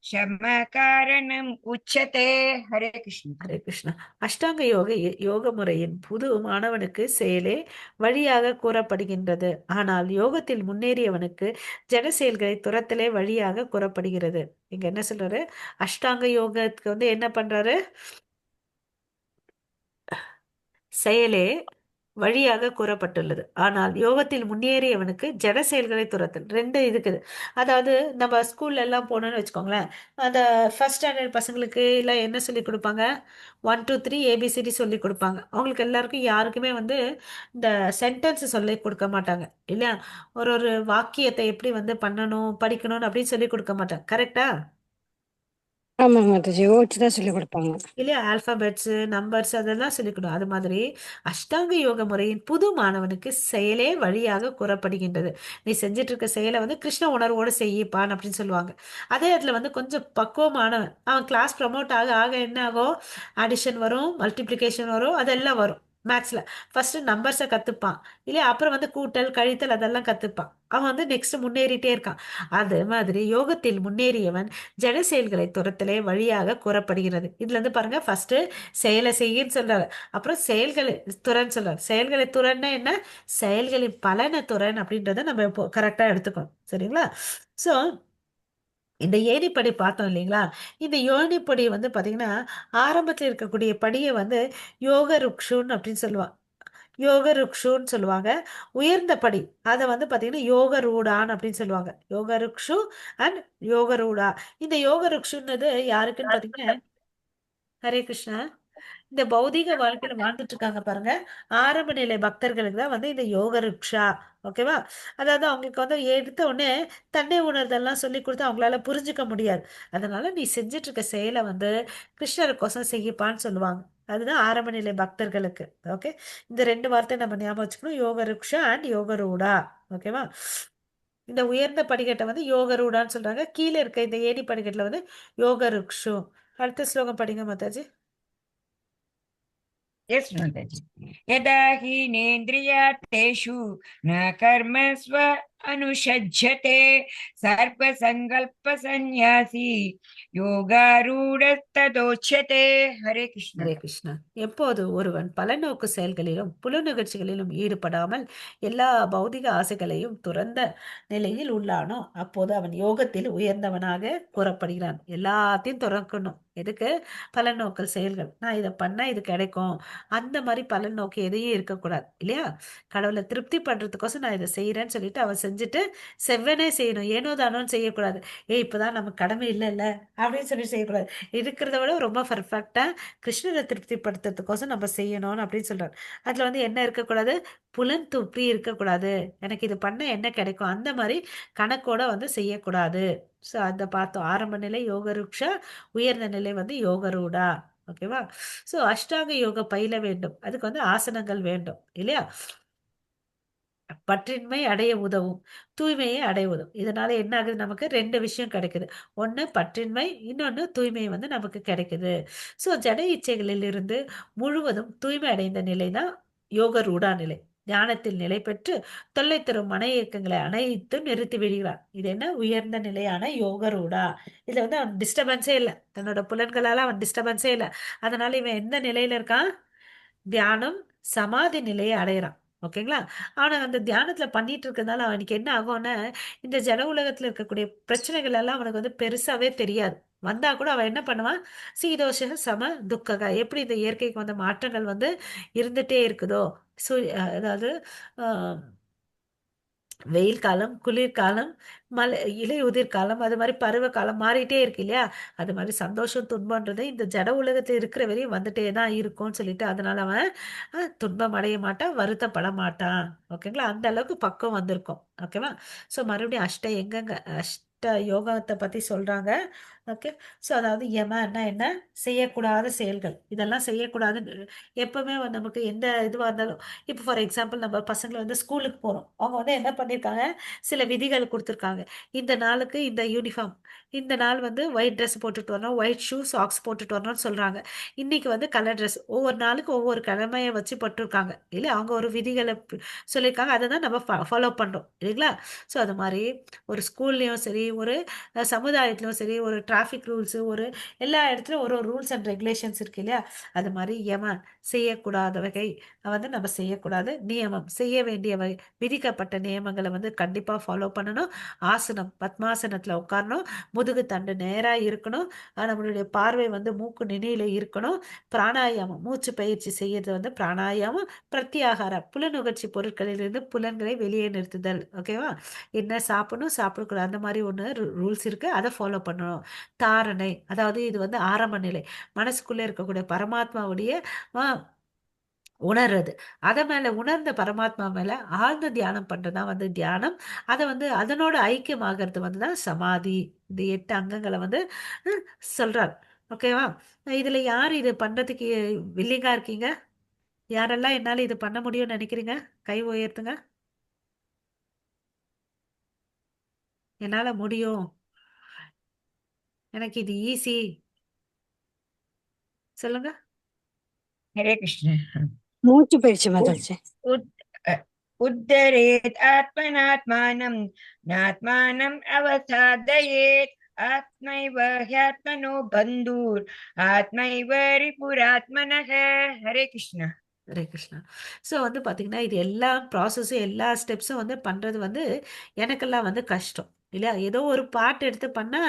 शम कारणम् उच्यते। हरे कृष्ण। ஹரே கிருஷ்ணா. அஷ்டாங்க யோக முறையின் புது மாணவனுக்கு செயலே வழியாக கூறப்படுகின்றது. ஆனால் யோகத்தில் முன்னேறியவனுக்கு ஜன செயல்களை துரத்தலே வழியாக கூறப்படுகிறது. இங்க என்ன சொல்றாரு? அஷ்டாங்க யோகத்துக்கு வந்து என்ன பண்றாரு? செயலே வழியாக கூறப்பட்டுள்ளது. ஆனால் யோகத்தில் முன்னேறியவனுக்கு ஜட செயல்களை துரத்தல் ரெண்டு இருக்குது. அதாவது நம்ம ஸ்கூல்ல எல்லாம் போனோம்னு வச்சுக்கோங்களேன், அந்த ஃபர்ஸ்ட் ஸ்டாண்டர்ட் பசங்களுக்கு எல்லாம் என்ன சொல்லி கொடுப்பாங்க? 1 2 3 ஏபிசிடி சொல்லி கொடுப்பாங்க. அவங்களுக்கு எல்லாருக்கும் யாருக்குமே வந்து இந்த சென்டென்ஸ் சொல்லி கொடுக்க மாட்டாங்க இல்லையா? ஒரு ஒரு வாக்கியத்தை எப்படி வந்து பண்ணணும் படிக்கணும்னு அப்படின்னு சொல்லி கொடுக்க மாட்டாங்க. கரெக்டா? ஆமாங்க மாதாஜி, ஓச்சு தான் சொல்லி கொடுப்பாங்க. இல்லையா? ஆல்பபெட்ஸ் நம்பர்ஸ் அதெல்லாம் சொல்லிக்கணும். அது மாதிரி அஷ்டாங்க யோக முறையின் புது மாணவனுக்கு செயலே வழியாக கூறப்படுகின்றது. நீ செஞ்சுட்டு இருக்க செயலை வந்து கிருஷ்ண உணர்வோடு செய்யப்பான் அப்படின்னு சொல்லுவாங்க. அதே இடத்துல வந்து கொஞ்சம் பக்குவமானவன் அவன் கிளாஸ் ப்ரமோட் ஆக ஆக என்ன ஆகும்? அடிஷன் வரும், மல்டிப்ளிகேஷன் வரும், அதெல்லாம் வரும். மேக்ஸ்ல ஃபர்ஸ்ட் நம்பர்ஸை கத்துப்பான் இல்லையா? அப்புறம் வந்து கூட்டல் கழித்தல் அதெல்லாம் கத்துப்பான். அவன் வந்து நெக்ஸ்ட் முன்னேறிட்டே இருக்கான். அது மாதிரி யோகத்தில் முன்னேறியவன் ஜட செயல்களை துரத்தலே வழியாக கூறப்படுகிறது. இதுல இருந்து பாருங்க, ஃபர்ஸ்ட் செயலை செய்யின்னு சொல்றாரு, அப்புறம் செயல்களை துறன்னு சொல்றாரு. செயல்களை துறன்னா என்ன? செயல்களின் பலனை துறன் அப்படின்றத நம்ம இப்போ கரெக்டா எடுத்துக்கணும். சரிங்களா? ஸோ இந்த ஏணிப்படி பார்த்தோம் இல்லைங்களா? இந்த ஏணிப்படி வந்து பாத்தீங்கன்னா ஆரம்பத்தில் இருக்கக்கூடிய படியை வந்து யோக ருக்ஷுன்னு அப்படின்னு சொல்லுவாங்க. யோக ருக்ஷுன்னு சொல்லுவாங்க. உயர்ந்த படி அதை வந்து பாத்தீங்கன்னா யோக ரூடான் அப்படின்னு சொல்லுவாங்க. யோக ருக்ஷு அண்ட் யோக ரூடா. இந்த யோக ருக்ஷுன்றது யாருக்குன்னு பாத்தீங்கன்னா, ஹரே கிருஷ்ணா, இந்த பௌதீக வாழ்க்கையில வாழ்ந்துட்டு இருக்காங்க பாருங்க, ஆரம்ப நிலை பக்தர்களுக்கு தான் வந்து இந்த யோக ருக்ஷா. ஓகேவா? அதாவது அவங்களுக்கு வந்து எடுத்த உடனே தன்னை உணர்தெல்லாம் சொல்லி கொடுத்து அவங்களால புரிஞ்சுக்க முடியாது. அதனால நீ செஞ்சுட்டு இருக்க செயலை வந்து கிருஷ்ணருக்கோசம் செய்யப்பான்னு சொல்லுவாங்க. அதுதான் ஆரம்ப நிலை பக்தர்களுக்கு. ஓகே, இந்த ரெண்டு வார்த்தை நம்ம ஞாபகம் வச்சுக்கணும், யோக ருக்ஷா அண்ட் யோக ரூடா. ஓகேவா? இந்த உயர்ந்த படிக்கட்டை வந்து யோக ரூடான்னு சொல்றாங்க. கீழே இருக்க இந்த ஏணி படிக்கட்டுல வந்து யோக ருக்ஷு. அடுத்த ஸ்லோகம் படிங்க மாதாஜி. यस् माताजि। यदा हीनेन्द्रियार्थेषु न कर्म स्व अनुषज्यते सर्पसङ्कल्पसन्न्यासी योगारूढस्तदोच्यते। हरे कृष्ण। ஹரே கிருஷ்ணா. எப்போது ஒருவன் பலநோக்கு செயல்களிலும் புல நிகழ்ச்சிகளிலும் ஈடுபடாமல் எல்லா பௌதிக ஆசைகளையும் துறந்த நிலையில் உள்ளானோ அப்போது அவன் யோகத்தில் உயர்ந்தவனாக கூறப்படுகிறான். எல்லாத்தையும் துறக்கணும். எதுக்கு? பலநோக்கல் செயல்கள். நான் இதை பண்ணா இது கிடைக்கும், அந்த மாதிரி பலநோக்கு எதையும் இருக்கக்கூடாது இல்லையா? கடவுளை திருப்தி பண்றதுக்கோசம் நான் இதை செய்யறேன்னு சொல்லிட்டு அவன் செஞ்சுட்டு செவ்வனே செய்யணும், ஏனோ தானோன்னு செய்யக்கூடாது. இப்பதான் நமக்கு கடமை இல்லை இல்ல அப்படின்னு சொல்லி செய்யக்கூடாது. இருக்கிறத விட ரொம்ப பர்ஃபெக்டா கிருஷ்ணரை திருப்திப்படுத்துறதுக்கோசம் நம்ம செய்யணும்னு அப்படின்னு சொல்றாரு. அதுல வந்து என்ன இருக்கக்கூடாது? புலன் துப்பி இருக்கக்கூடாது. எனக்கு இது பண்ண என்ன கிடைக்கும் அந்த மாதிரி கணக்கோட வந்து செய்யக்கூடாது. ஸோ அதை பார்த்தோம். ஆரம்ப நிலை யோக ருக்ஷா, உயர்ந்த நிலை வந்து யோக ரூடா. ஓகேவா? ஸோ அஷ்டாங்க யோக பயில வேண்டும், அதுக்கு வந்து ஆசனங்கள் வேண்டும் இல்லையா? பற்றின்மை அடைய உதவும், தூய்மையை அடைய உதவும். இதனால என்ன ஆகுது? நமக்கு ரெண்டு விஷயம் கிடைக்குது. ஒண்ணு பற்றின்மை, இன்னொன்னு தூய்மை வந்து நமக்கு கிடைக்குது. ஸோ ஜட இச்சைகளில் இருந்து முழுவதும் தூய்மை அடைந்த நிலை தான் யோக ரூடா நிலை. ஞானத்தில் நிலை பெற்று தொல்லை தரும் மன இயக்கங்களை அனைத்தும் நிறுத்தி விடுகிறார். இது என்ன? உயர்ந்த நிலையான யோக ரூடா. இதுல வந்து அவன் டிஸ்டர்பன்ஸே இல்லை, தன்னோட புலன்களால அவன் டிஸ்டர்பன்ஸே இல்லை. அதனால இவன் எந்த நிலையில இருக்கான்? தியானம் சமாதி நிலையை அடையிறான். ஓகேங்களா? அவனை அந்த தியானத்துல பண்ணிட்டு இருக்கிறதுனால அவனுக்கு என்ன ஆகும்னா, இந்த ஜட உலகத்துல இருக்கக்கூடிய பிரச்சனைகள் எல்லாம் அவனுக்கு வந்து பெருசாவே தெரியாது. வந்தா கூட அவன் என்ன பண்ணுவான்? சீதோஷ சம துக்கக, எப்படி இந்த இயற்கைக்கு வந்த மாற்றங்கள் வந்து இருந்துட்டே இருக்குதோ, அதாவது ஆஹ் வெயில் காலம், குளிர்காலம், மழை இலையுதிர் காலம், அது மாதிரி பருவ காலம் மாறிட்டே இருக்கு இல்லையா? அது மாதிரி சந்தோஷம் துன்பம்ன்றது இந்த ஜட உலகத்தில் இருக்கிற வரையும் வந்துட்டே தான் இருக்கும்னு சொல்லிட்டு அதனால அவன் துன்பம் அடைய மாட்டான், வருத்தப்பட மாட்டான். ஓகேங்களா? அந்த அளவுக்கு பக்குவம் வந்திருக்கும். ஓகேவா? ஸோ மறுபடியும் எங்கெங்க யோகத்தை பத்தி சொல்றாங்க. ஓகே. ஸோ அதாவது யமன்னா என்ன? செய்யக்கூடாத செயல்கள். இதெல்லாம் செய்யக்கூடாது. எப்பவுமே வந்து நமக்கு எந்த இதுவா இருந்தாலும், இப்போ ஃபார் எக்ஸாம்பிள் நம்ம பசங்களை வந்து ஸ்கூலுக்கு போறோம், அவங்க வந்து என்ன பண்ணியிருக்காங்க? சில விதிகள் கொடுத்துருக்காங்க. இந்த நாளுக்கு இந்த யூனிஃபார்ம், இந்த நாள் வந்து ஒயிட் ட்ரெஸ் போட்டுட்டு வரணும், ஒயிட் ஷூ சாக்ஸ் போட்டுட்டு வரணும்னு சொல்றாங்க. இன்னைக்கு வந்து கலர் ட்ரெஸ், ஒவ்வொரு நாளுக்கு ஒவ்வொரு கிழமையை வச்சு போட்டிருக்காங்க இல்லை? அவங்க ஒரு விதிகளை சொல்லியிருக்காங்க, அதை தான் நம்ம ஃபாலோ பண்றோம் இல்லைங்களா? ஸோ அது மாதிரி ஒரு ஸ்கூல்லையும் சரி, ஒரு சமுதாயத்திலும் சரி, ஒரு டிராஃபிக் ரூல்ஸு ஒரு எல்லா இடத்துலையும் ஒரு ஒரு ரூல்ஸ் அண்ட் ரெகுலேஷன்ஸ் இருக்கு இல்லையா? அது மாதிரி செய்யக்கூடாத வகை வந்து நம்ம செய்யக்கூடாது. நியமம் செய்ய வேண்டியவை விதிக்கப்பட்ட நியமங்களை வந்து கண்டிப்பாக ஃபாலோ பண்ணணும். ஆசனம் பத்மாசனத்தில் உட்காரணும். முதுகு தண்டு நேராக இருக்கணும். நம்மளுடைய பார்வை வந்து மூக்கு நுனியில இருக்கணும். பிராணாயாமம் மூச்சு பயிற்சி செய்யறது வந்து பிராணாயாமம். பிரத்யாகார புலனுகர்ச்சி பொருட்களிலிருந்து புலன்களை வெளியே நிறுத்துதல். ஓகேவா? என்ன சாப்பிடணும் சாப்பிடக்கூடாது அந்த மாதிரி ஒன்று ரூல்ஸ் இருக்கு, அதை ஃபாலோ பண்ணணும். தாரணை, அதாவது இது வந்து ஆரம்ப நிலை, மனசுக்குள்ள இருக்கக்கூடிய பரமாத்மாவுடைய உணர்றது. அதை மேல உணர்ந்த பரமாத்மா மேல ஆழ்ந்த தியானம் பண்றதுதான் வந்து தியானம். அதை வந்து அதனோட ஐக்கியமாகிறது வந்து தான் சமாதி. இந்த 8 அங்கங்களை வந்து அஹ், சொல்றார். ஓகேவா? இதுல யார் இது பண்றதுக்கு வில்லிங்கா இருக்கீங்க? யாரெல்லாம் என்னால இது பண்ண முடியும்னு நினைக்கிறீங்க? கை உயர்த்துங்க. என்னால முடியும், எனக்கு இது ஈஸி, சொல்லுங்க. हरे कृष्ण। மூச்சு பயிற்சி उद, மாதாஜி. उद, अ, उद्धरेत् आत्मनात्मानं नात्मानम् अवसादयेत् आत्मैव ह्यात्मनो बन्धुर् आत्मैव रिपुरात्मनः। हरे कृष्ण। ஹரே கிருஷ்ணா. ஸோ வந்து பார்த்தீங்கன்னா இது எல்லா ப்ராசஸும் எல்லா ஸ்டெப்ஸும் வந்து பண்ணுறது வந்து எனக்கெல்லாம் வந்து கஷ்டம் இல்லையா? ஏதோ ஒரு பாட்டு எடுத்து பண்ணால்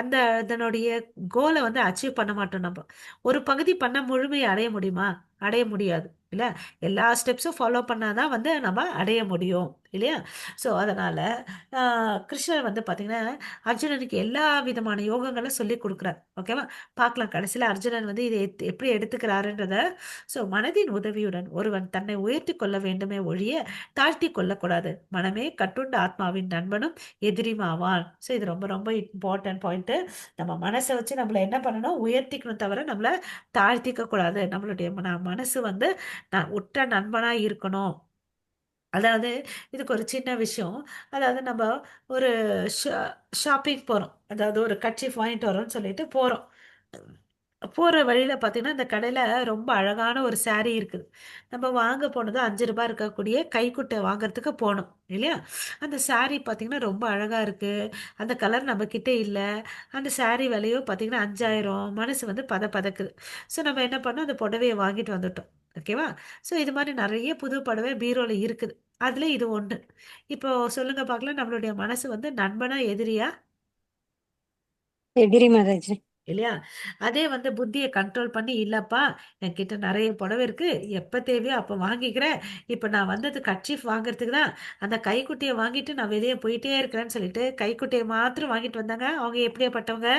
அந்த அதனுடைய கோலை வந்து அச்சீவ் பண்ண மாட்டோம். நம்ம ஒரு பகுதி பண்ண முழுமையை அடைய முடியுமா? அடைய முடியாது இல்லை? எல்லா ஸ்டெப்ஸும் ஃபாலோ பண்ணாதான் வந்து நம்ம அடைய முடியும் இல்லையா? ஸோ அதனால் கிருஷ்ணர் வந்து பார்த்தீங்கன்னா அர்ஜுனனுக்கு எல்லா விதமான யோகங்களும் சொல்லி கொடுக்குறார். ஓகேவா? பார்க்கலாம் கடைசியில் அர்ஜுனன் வந்து இதை எப்படி எடுத்துக்கிறாருன்றத. ஸோ மனதின் உதவியுடன் ஒருவன் தன்னை உயர்த்தி கொள்ள வேண்டுமே ஒழிய தாழ்த்தி கொள்ளக்கூடாது. மனமே கட்டுண்ட ஆத்மாவின் நண்பனும் எதிரிமாவான். ஸோ இது ரொம்ப ரொம்ப இம்பார்ட்டன்ட் பாயிண்ட்டு. நம்ம மனசை வச்சு நம்மளை என்ன பண்ணணும்? உயர்த்திக்கணும், தவிர நம்மளை தாழ்த்திக்க கூடாது. நம்மளுடைய மனசு வந்து உற்ற நண்பனாக இருக்கணும். அதாவது இதுக்கு ஒரு சின்ன விஷயம். அதாவது நம்ம ஒரு ஷாப்பிங் போகிறோம், அதாவது ஒரு கட்சிஃப் வாங்கிட்டு வரோம்னு சொல்லிட்டு போகிறோம். போகிற வழியில் பார்த்தீங்கன்னா இந்த கடையில் ரொம்ப அழகான ஒரு saree இருக்குது. நம்ம வாங்க போனது 5 ரூபாய் இருக்கக்கூடிய கைக்குட்டை வாங்குறதுக்கு போனோம் இல்லையா? அந்த saree பார்த்தீங்கன்னா ரொம்ப அழகாக இருக்குது. அந்த கலர் நம்மக்கிட்ட இல்லை. அந்த saree விலையோ பார்த்தீங்கன்னா 5000. மனசு வந்து பதக்குது. ஸோ நம்ம என்ன பண்ணோம்? அந்த புடவையை வாங்கிட்டு வந்துட்டோம். ஓகேவா? ஸோ இது மாதிரி நிறைய புது புடவை பீரோவில் இருக்குது. அதில் இது ஒன்று. இப்போ சொல்லுங்க பார்க்கலாம், நம்மளுடைய மனசு வந்து நண்பனா எதிரியா? எதிரி மாதாஜி. இல்லையா? அதே வந்து புத்தியை கண்ட்ரோல் பண்ணி, இல்லப்பா என்கிட்ட நிறைய புடவை இருக்கு, எப்போ தேவையோ அப்போ வாங்கிக்கிறேன், இப்போ நான் வந்தது கர்ச்சீஃப் வாங்குறதுக்கு தான், அந்த கைக்குட்டியை வாங்கிட்டு நான் வெளியே போயிட்டே இருக்கிறேன்னு சொல்லிட்டு கைக்குட்டியை மாத்திரம் வாங்கிட்டு வந்தாங்க. அவங்க எப்படியாப்பட்டவங்க?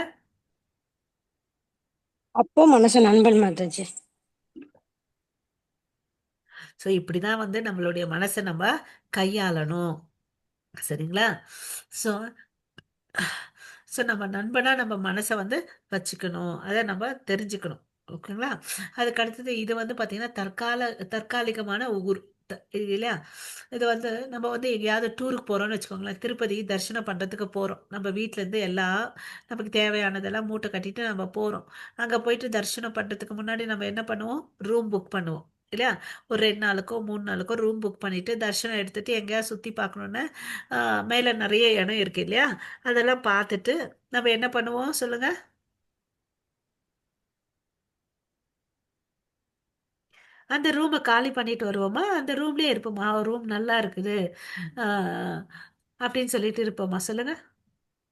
அப்போ மனசு நண்பன் மாதாஜி. ஸோ இப்படிதான் வந்து நம்மளுடைய மனசை நம்ம கையாளணும். சரிங்களா? ஸோ ஸோ நம்ம நண்பனா நம்ம மனசை வந்து வச்சுக்கணும், அதை நம்ம தெரிஞ்சுக்கணும். ஓகேங்களா? அதுக்கு அடுத்தது இது வந்து பார்த்தீங்கன்னா தற்காலிகமான ஊர் இது இல்லையா? இது வந்து நம்ம வந்து எங்கேயாவது டூருக்கு போகிறோம்னு வச்சுக்கோங்களேன். திருப்பதி தரிசனம் பண்ணுறதுக்கு போகிறோம். நம்ம வீட்டிலேருந்து எல்லாம் நமக்கு தேவையானதெல்லாம் மூட்டை கட்டிட்டு நம்ம போகிறோம். அங்கே போயிட்டு தரிசனம் பண்ணுறதுக்கு முன்னாடி நம்ம என்ன பண்ணுவோம்? ரூம் புக் பண்ணுவோம் இல்லையா? ஒரு 2 நாளுக்கோ 3 நாளுக்கோ ரூம் புக் பண்ணிட்டு தரிசனம் எடுத்துட்டு எங்கேயாவது சுற்றி பார்க்கணுன்னு மேலே நிறைய இடம் இருக்கு இல்லையா? அதெல்லாம் பார்த்துட்டு நம்ம என்ன பண்ணுவோம் சொல்லுங்க? அந்த ரூமை காலி பண்ணிட்டு வருவோமா? அந்த ரூம்லயே இருப்போமா? ரூம் நல்லா இருக்குது ஆஹ் அப்படின்னு சொல்லிட்டு இருப்போமா? சொல்லுங்க.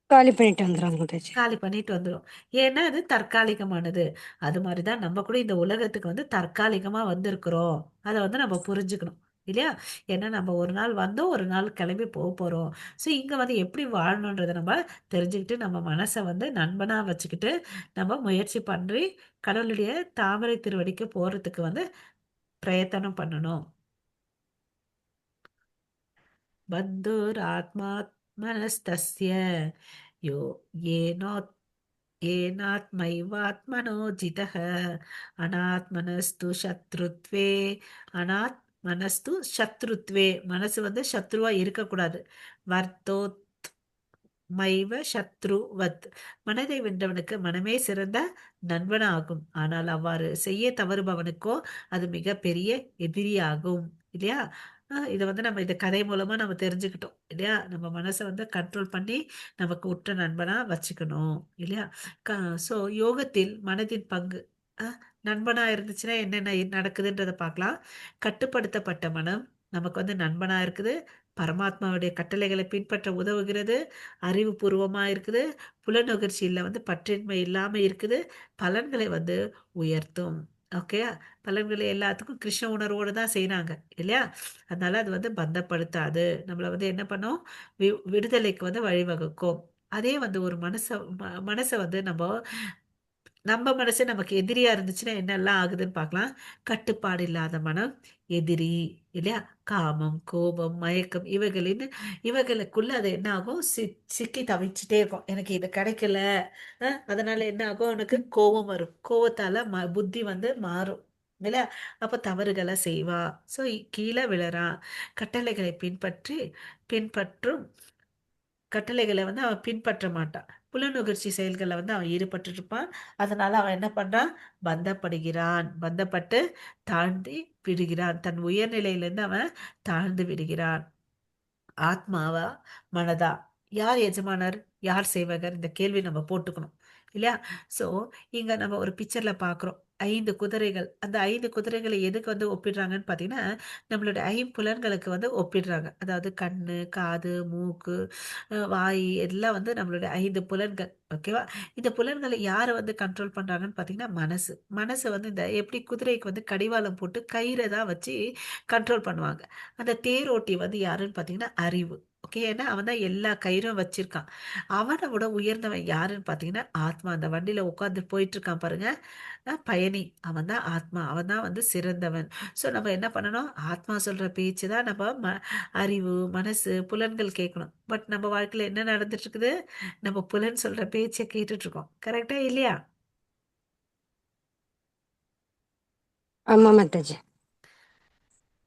காலி பண்ணிட்டு வந்துடுறாங்க மாதாஜி. காலி பண்ணிட்டு வந்துடும். ஏன்னா அது தற்காலிகமானது. அது மாதிரிதான் நம்ம கூட இந்த உலகத்துக்கு வந்து தற்காலிகமா வந்திருக்கிறோம். அதை வந்து நம்ம புரிஞ்சுக்கணும் இல்லையா? ஏன்னா நம்ம ஒரு நாள் வந்தோம், ஒரு நாள் கிளம்பி போக போறோம். ஸோ இங்க வந்து எப்படி வாழணுன்றதை நம்ம தெரிஞ்சுக்கிட்டு நம்ம மனசை வந்து நண்பனா வச்சுக்கிட்டு நம்ம முயற்சி பண்ணி கடவுளுடைய தாமரை திருவடிக்கு போறதுக்கு வந்து பிரயத்தனம் பண்ணணும். बन्धुरात्मात्मनस्तस्य यो येनो येनात्मैवात्मनो जितः अनात्मनस्तु शत्रुत्वे அனாத்மனஸ்து சத்ருத்வே. மனசு வந்து சத்ருவா இருக்கக்கூடாது. வர்த்தோ மைவ சத்ருவத். மனதை வென்றவனுக்கு மனமே சிறந்த நண்பனாகும். ஆனால் அவ்வாறு செய்ய தவறுபவனுக்கோ அது மிக பெரிய எதிரியாகும் இல்லையா? இதை வந்து நம்ம இந்த கதை மூலமா நம்ம தெரிஞ்சுக்கிட்டோம் இல்லையா? நம்ம மனசை வந்து கண்ட்ரோல் பண்ணி நமக்கு உற்ற நண்பனா வச்சுக்கணும் இல்லையா? ஸோ யோகத்தில் மனதின் பங்கு. நண்பனா இருந்துச்சுன்னா என்னென்ன நடக்குதுன்றதை பார்க்கலாம். கட்டுப்படுத்தப்பட்ட மனம் நமக்கு வந்து நண்பனா இருக்குது. பரமாத்மாவுடைய கட்டளைகளை பின்பற்ற உதவுகிறது. அறிவுபூர்வமா இருக்குது. புலனுகர்ச்சியில் வந்து பற்றின்மை இல்லாம இருக்குது. பலன்களை வந்து உயர்த்தும். ஓகே. பலன்களை எல்லாத்துக்கும் கிருஷ்ண உணர்வோடு தான் செய்றாங்க இல்லையா? அதனால அது வந்து பந்தப்படுத்தாது. நம்மள வந்து என்ன பண்ணும்? விடுதலைக்கு வந்து வழிவகுக்கும். அதே வந்து ஒரு மனசை வந்து நம்ம மனசு நமக்கு எதிரியா இருந்துச்சுன்னா என்னெல்லாம் ஆகுதுன்னு பார்க்கலாம். கட்டுப்பாடு இல்லாத மனம் எதிரி இல்லையா? காமம், கோபம், மயக்கம் இவைகளுக்குள்ள அது என்ன ஆகும்? சிக்கி தவிச்சுட்டே இருக்கும். எனக்கு இது கிடைக்கல. அதனால என்ன ஆகும்? உனக்கு கோபம் வரும். கோபத்தால புத்தி வந்து மாறும் இல்லையா? அப்ப தவறுகளை செய்வா. ஸோ கீழே விழறா. கட்டளைகளை பின்பற்றும் கட்டளைகளை வந்து அவன் பின்பற்ற மாட்டான். புலனுகர்ச்சி செயல்களை வந்து அவன் ஈடுபட்டு இருப்பான். அதனால அவன் என்ன பண்றான்? பந்தப்பட்டு தாழ்த்தி விடுகிறான். தன் உயர்நிலையிலிருந்து அவன் தாழ்ந்து விடுகிறான். ஆத்மாவா, மனதா, யார் எஜமானர், யார் சேவகர்? இந்த கேள்வி நம்ம போட்டுக்கணும் இல்லையா? ஸோ இங்க நம்ம ஒரு பிக்சர்ல பார்க்குறோம் 5 குதிரைகள். அந்த 5 குதிரைகளை எதுக்கு வந்து ஒப்பிடுறாங்கன்னு பார்த்தீங்கன்னா, நம்மளோட ஐம்புலன்களுக்கு வந்து ஒப்பிடுறாங்க. அதாவது கண்ணு, காது, மூக்கு, வாய் எல்லாம் வந்து நம்மளோட 5 புலன்கள். ஓகேவா? இந்த புலன்களை யாரை வந்து கண்ட்ரோல் பண்றாங்கன்னு பார்த்தீங்கன்னா, மனசு வந்து இந்த எப்படி குதிரைக்கு வந்து கடிவாளம் போட்டு கயிறை தான் வச்சு கண்ட்ரோல் பண்ணுவாங்க. அந்த தேரோட்டி வந்து யாருன்னு பார்த்தீங்கன்னா அறிவு. ஓகே. ஏன்னா அவன் தான் எல்லா கயிறும் வச்சிருக்கான். அவனை விட உயர்ந்தவன் யாருன்னு பார்த்தீங்கன்னா ஆத்மா. அந்த வண்டியில உட்காந்து போயிட்டு இருக்கான் பாருங்க. பயணி. அவன் தான் ஆத்மா. அவன் தான் வந்து சிறந்தவன். ஸோ நம்ம என்ன பண்ணணும்? ஆத்மா சொல்ற பேச்சு தான் நம்ம அறிவு, மனசு, புலன்கள் கேட்கணும். பட் நம்ம வாழ்க்கையில என்ன நடந்துட்டு இருக்குது? நம்ம புலன் சொல்ற பேச்சை கேட்டுட்டு இருக்கோம். கரெக்டா இல்லையா? ஆமா மாதாஜி.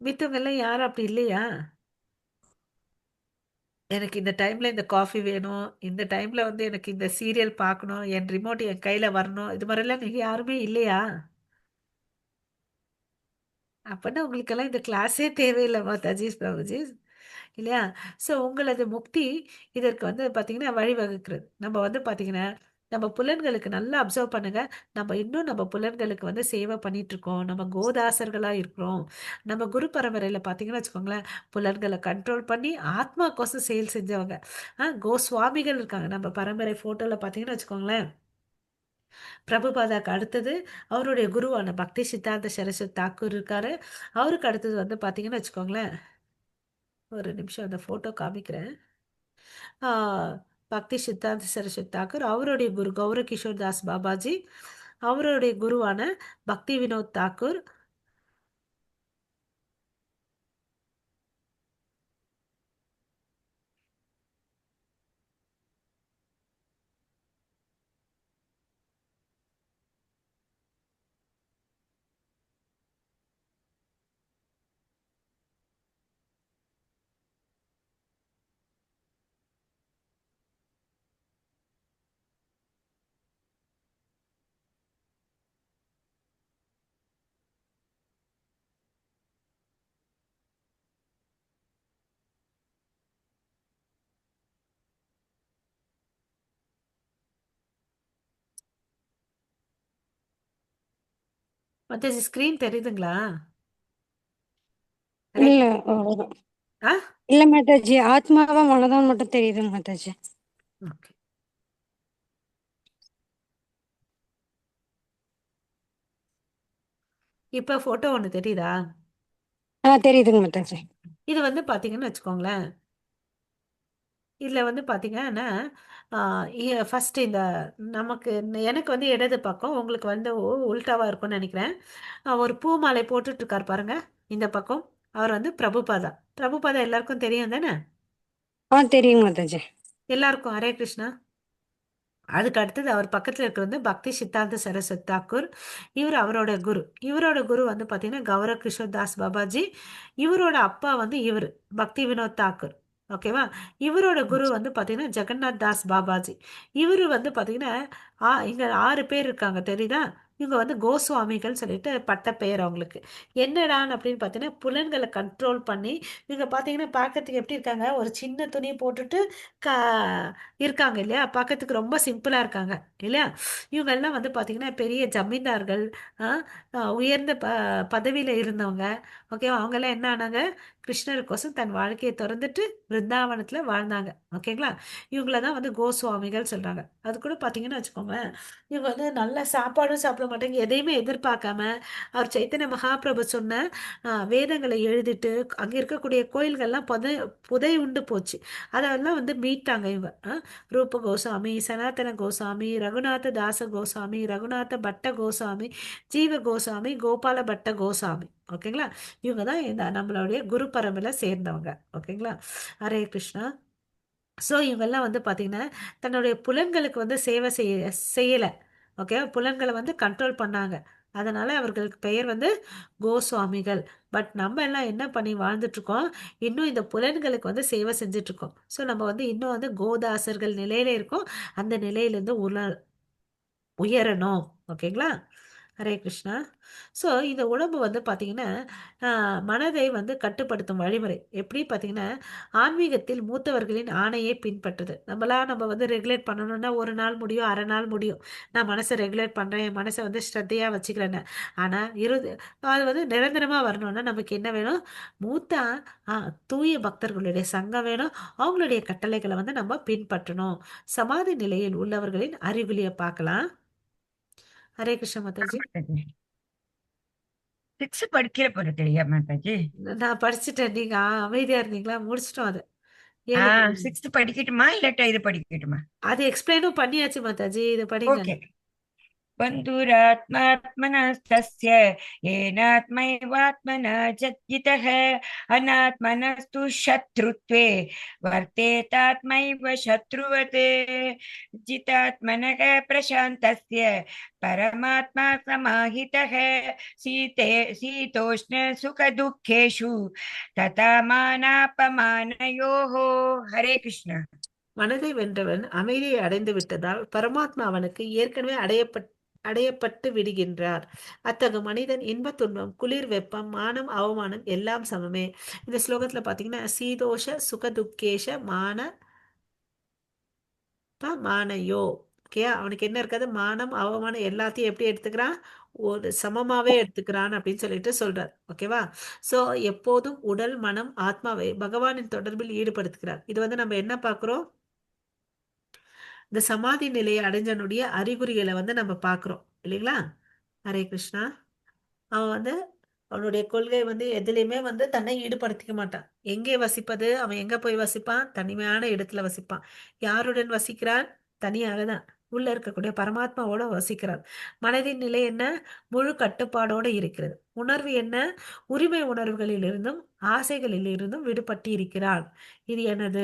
மித்தவங்க எல்லாம் யாரும் அப்படி இல்லையா? எனக்கு இந்த டைம்ல இந்த காஃபி வேணும். இந்த டைம்ல வந்து எனக்கு இந்த சீரியல் பார்க்கணும். என் ரிமோட் என் கையில வரணும். இது மாதிரிலாம் நீங்க யாருமே இல்லையா? அப்பன்னா உங்களுக்கெல்லாம் இந்த கிளாஸே தேவையில்ல மாதாஜிஸ், பிரபுஜிஸ். இல்லையா? ஸோ உங்களது முக்தி இதற்கு வந்து பார்த்தீங்கன்னா வழிவகுக்கிறது. நம்ம வந்து பார்த்தீங்கன்னா, நம்ம புலன்களுக்கு நல்லா அப்சர்வ் பண்ணுங்க. நம்ம இன்னும் நம்ம புலன்களுக்கு வந்து சேவை பண்ணிட்டு இருக்கோம். நம்ம கோதாசர்களா இருக்கிறோம். நம்ம குரு பரம்பரையில பார்த்தீங்கன்னு வச்சுக்கோங்களேன், புலன்களை கண்ட்ரோல் பண்ணி ஆத்மாக்கோசம் செயல் செஞ்சவங்க. கோஸ்வாமிகள் இருக்காங்க. நம்ம பரம்பரை ஃபோட்டோல பார்த்தீங்கன்னு வச்சுக்கோங்களேன், பிரபுபாதாக்கு அடுத்தது அவருடைய குருவான பக்தி சித்தாந்த சரஸ்வத் தாக்கூர் இருக்காரு. அவருக்கு அடுத்தது வந்து பார்த்தீங்கன்னு வச்சுக்கோங்களேன், ஒரு நிமிஷம் அந்த ஃபோட்டோ காமிக்கிறேன். ஆ, பக்தி சித்தாந்த சரஸ்வத் தாக்கூர், அவருடைய குரு கௌர கிஷோர் தாஸ் பாபாஜி, அவருடைய குருவான பக்தி வினோத் தாக்கூர். மற்ற ஸ்கிரீன் தெரியுதுங்களா? ஹரே இல்ல கிருஷ்ணா. அவ்வளவுதான். ஆ இல்ல மாதாஜி, ஆத்மாவா மனதான் மட்டும் தெரியுது மாதாஜி. ஓகே. இப்போ ஃபோட்டோ ஒன்று தெரியுதா? தெரியுதுங்க மாதாஜி. இது வந்து பார்த்தீங்கன்னு வச்சுக்கோங்களேன், இதில் வந்து பார்த்தீங்கன்னா ஃபர்ஸ்ட் இந்த நமக்கு எனக்கு வந்து இடது பக்கம், உங்களுக்கு வந்து உல்டாவா இருக்கும்னு நினைக்கிறேன். ஒரு பூ மாலை போட்டுட்டு இருக்கார் பாருங்க இந்த பக்கம். அவர் வந்து பிரபுபாதா. பிரபுபாதா எல்லாருக்கும் தெரியும் தானே? தெரியுங்க மாதாஜி. எல்லாருக்கும் ஹரே கிருஷ்ணா. அதுக்கு அடுத்தது அவர் பக்கத்தில் இருக்கிறது வந்து பக்தி சித்தாந்த சரஸ்வத் தாக்கூர். அவரோட குரு. இவரோட குரு வந்து பார்த்தீங்கன்னா கௌரவ கிஷோர் தாஸ் பாபாஜி. இவரோட அப்பா வந்து பக்தி வினோத் தாக்கூர். ஓகேவா? இவரோட குரு வந்து பார்த்தீங்கன்னா ஜெகநாத் தாஸ் பாபாஜி. இவர் வந்து பார்த்தீங்கன்னா இங்க 6 பேர் இருக்காங்க தெரியுதா? இவங்க வந்து கோஸ்வாமிகள் சொல்லிட்டு பட்ட பெயர் அவங்களுக்கு. என்னடான்னு அப்படின்னு பார்த்தீங்கன்னா, புலன்களை கண்ட்ரோல் பண்ணி இவங்க பார்த்தீங்கன்னா பார்க்கறதுக்கு எப்படி இருக்காங்க? ஒரு சின்ன துணி போட்டுட்டு கா இருக்காங்க இல்லையா? பார்க்கறதுக்கு ரொம்ப சிம்பிளா இருக்காங்க இல்லையா? இவங்க எல்லாம் வந்து பார்த்தீங்கன்னா பெரிய ஜமீன்தார்கள், ஆ, உயர்ந்த பதவியில இருந்தவங்க. ஓகேவா? அவங்க எல்லாம் என்ன ஆனாங்க? கிருஷ்ணருக்கோசம் தன் வாழ்க்கையை திறந்துட்டு பிருந்தாவனத்துல வாழ்ந்தாங்க. ஓகேங்களா? இவங்கள தான் வந்து கோஸ்வாமிகள் சொல்றாங்க. அது கூட பார்த்தீங்கன்னு வச்சுக்கோங்க, இவங்க வந்து நல்ல சாப்பாடும் சாப்பிட மாட்டாங்க, எதையுமே எதிர்பார்க்காம அவர் சைத்தன்ய மகாபிரபு சொன்ன வேதங்களை எழுதிட்டு அங்கே இருக்கக்கூடிய கோயில்கள்லாம் புதை உண்டு போச்சு. அதெல்லாம் வந்து மீட்டாங்க இவங்க. ரூப கோசாமி, சனாதன கோசாமி, ரகுநாத தாச கோசாமி, ரகுநாத பட்ட கோசாமி, ஜீவ கோசாமி, கோபால பட்ட கோசாமி. ஓகேங்களா? இவங்க தான் இந்த நம்மளுடைய குரு பரம்பரை சேர்ந்தவங்க. ஓகேங்களா? ஹரே கிருஷ்ணா. ஸோ இவங்கெல்லாம் வந்து பார்த்தீங்கன்னா தன்னுடைய புலன்களுக்கு வந்து சேவை செய்யலை. ஓகே, புலன்களை வந்து கண்ட்ரோல் பண்ணாங்க. அதனால அவர்களுக்கு பெயர் வந்து கோஸ்வாமிகள். பட் நம்ம எல்லாம் என்ன பண்ணி வாழ்ந்துட்டு இருக்கோம்? இன்னும் இந்த புலன்களுக்கு வந்து சேவை செஞ்சுட்டு இருக்கோம். ஸோ நம்ம வந்து இன்னும் வந்து கோதாசர்கள் நிலையில இருக்கோம். அந்த நிலையிலேருந்து உயரணும். ஓகேங்களா? ஹரே கிருஷ்ணா. ஸோ இந்த உடம்பு வந்து பார்த்தீங்கன்னா மனதை வந்து கட்டுப்படுத்தும் வழிமுறை எப்படி பார்த்தீங்கன்னா, ஆன்மீகத்தில் மூத்தவர்களின் ஆணையை பின்பற்றுது. நம்ம வந்து ரெகுலேட் பண்ணணும்னா ஒரு நாள் முடியும், அரை நாள் முடியும். நான் மனசை ரெகுலேட் பண்ணுறேன், என் மனசை வந்து ஸ்ரத்தையாக வச்சுக்கிறேன்னு. ஆனால் அது வந்து நிரந்தரமாக வரணும்னா நமக்கு என்ன வேணும்? மூத்த தூய பக்தர்களுடைய சங்கம் வேணும். அவங்களுடைய கட்டளைகளை வந்து நம்ம பின்பற்றணும். சமாதி நிலையில் உள்ளவர்களின் அறிகுறியை பார்க்கலாம். ஹரே கிருஷ்ண மாதாஜி. மாதாஜி 6 படிக்கிற போறது இல்லையா மாதாஜி? நான் படிச்சுட்டேன். நீங்க அமைதியா இருந்தீங்களா? முடிச்சிட்டோம் அது. ஆ 7 6 படிக்கட்டுமா இல்லாட்டா இது படிக்கட்டுமா? அது எக்ஸ்பிளைனும் பண்ணியாச்சு மாதாஜி. இது படிங்க. ஓகே. बन्धुरात्मात्मनस्तस्य येनात्मैवात्मना जितः अनात्मनस्तु शत्रुत्वे वर्तेतात्मैव शत्रुवत् जितात्मनः प्रशान्तस्य परमात्मा समाहितः शीतोष्णसुखदुःखेषु तथा मानापमानयोः. हरे कृष्ण. மனதை வென்றவன் அமைதியை அடைந்து விட்டதால் பரமாத்மா அவனுக்கு ஏற்கனவே அடையப்பட்டு விடுகின்றார். அத்தகு மனிதன் இன்ப துன்பம், குளிர் வெப்பம், மானம் அவமானம் எல்லாம் சமமே. இந்த ஸ்லோகத்துல பாத்தீங்கன்னா சீதோஷ சுகதுக்கேஷ மானையோ. ஓகே, அவனுக்கு என்ன இருக்காது? மானம் அவமானம் எல்லாத்தையும் எப்படி எடுத்துக்கிறான்? ஒரு சமமாவே எடுத்துக்கிறான் அப்படின்னு சொல்லிட்டு சொல்றார். ஓகேவா? சோ எப்போதும் உடல் மனம் ஆத்மாவை பகவானின் தொடர்பில் ஈடுபடுத்துகிறார். இது வந்து நம்ம என்ன பார்க்கிறோம்? இந்த சமாதி நிலையை அடைஞ்சனுடைய அறிகுறிகளை வந்து நம்ம பார்க்கிறோம் இல்லைங்களா? ஹரே கிருஷ்ணா. அவன் வந்து அவனுடைய கொள்கை வந்து எதுலையுமே வந்து தன்னை ஈடுபடுத்திக்க மாட்டான். எங்கே வசிப்பது? அவன் எங்க போய் வசிப்பான்? தனிமையான இடத்துல வசிப்பான். யாருடன் வசிக்கிறான்? தனியாக தான் உள்ள இருக்கக்கூடிய பரமாத்மாவோட வசிக்கிறான். மனதின் நிலை என்ன? முழு கட்டுப்பாடோடு இருக்கிறது. உணர்வு என்ன? உரிமை உணர்வுகளிலிருந்தும் ஆசைகளிலிருந்தும் விடுபட்டு இருக்கிறான். இது எனது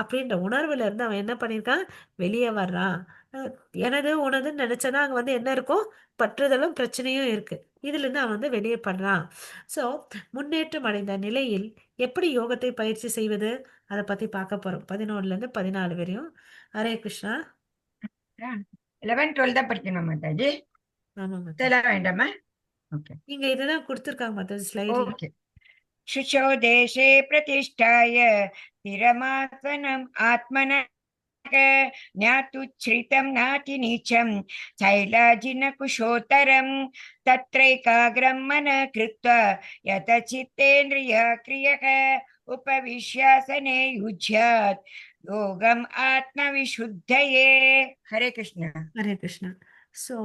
அப்படின்ற உணர்வுல இருந்து அவன் என்ன பண்ணியிருக்கான்? வெளியே வர்றான். அஹ் எனது உனதுன்னு நினைச்சதான் அங்க வந்து என்ன இருக்கும்? பற்றுதலும் பிரச்சனையும் இருக்கு. இதுல இருந்து அவன் வந்து வெளியே பண்றான். சோ முன்னேற்றம் அடைந்த நிலையில் எப்படி யோகத்தை பயிற்சி செய்வது? அதை பத்தி பார்க்க போறோம். 11ல இருந்து 14 வரையும். ஹரே கிருஷ்ணா. 11 12 தான் படிக்கணும் மாதாஜி? ஆமா மாதாஜி. இதெல்லாம் வேண்டாமா? ஓகே. இங்க இதெல்லாம் கொடுத்துருக்காங்க மாதாஜி ஸ்லைட்ல. ओके. शुचौ देशे प्रतिष्ठाय स्थिरमासनम् आत्मनः ज्ञातुच्छ्रितं नातिनीचं शैलाजिनकुशोत्तरं तत्रैकाग्रं मनः कृत्वा यतचित्तेन्द्रियक्रियः उपविश्यासने युज्यात् योगम् आत्मविशुद्धये. हरे कृष्ण. ஹரே கிருஷ்ணா. சோ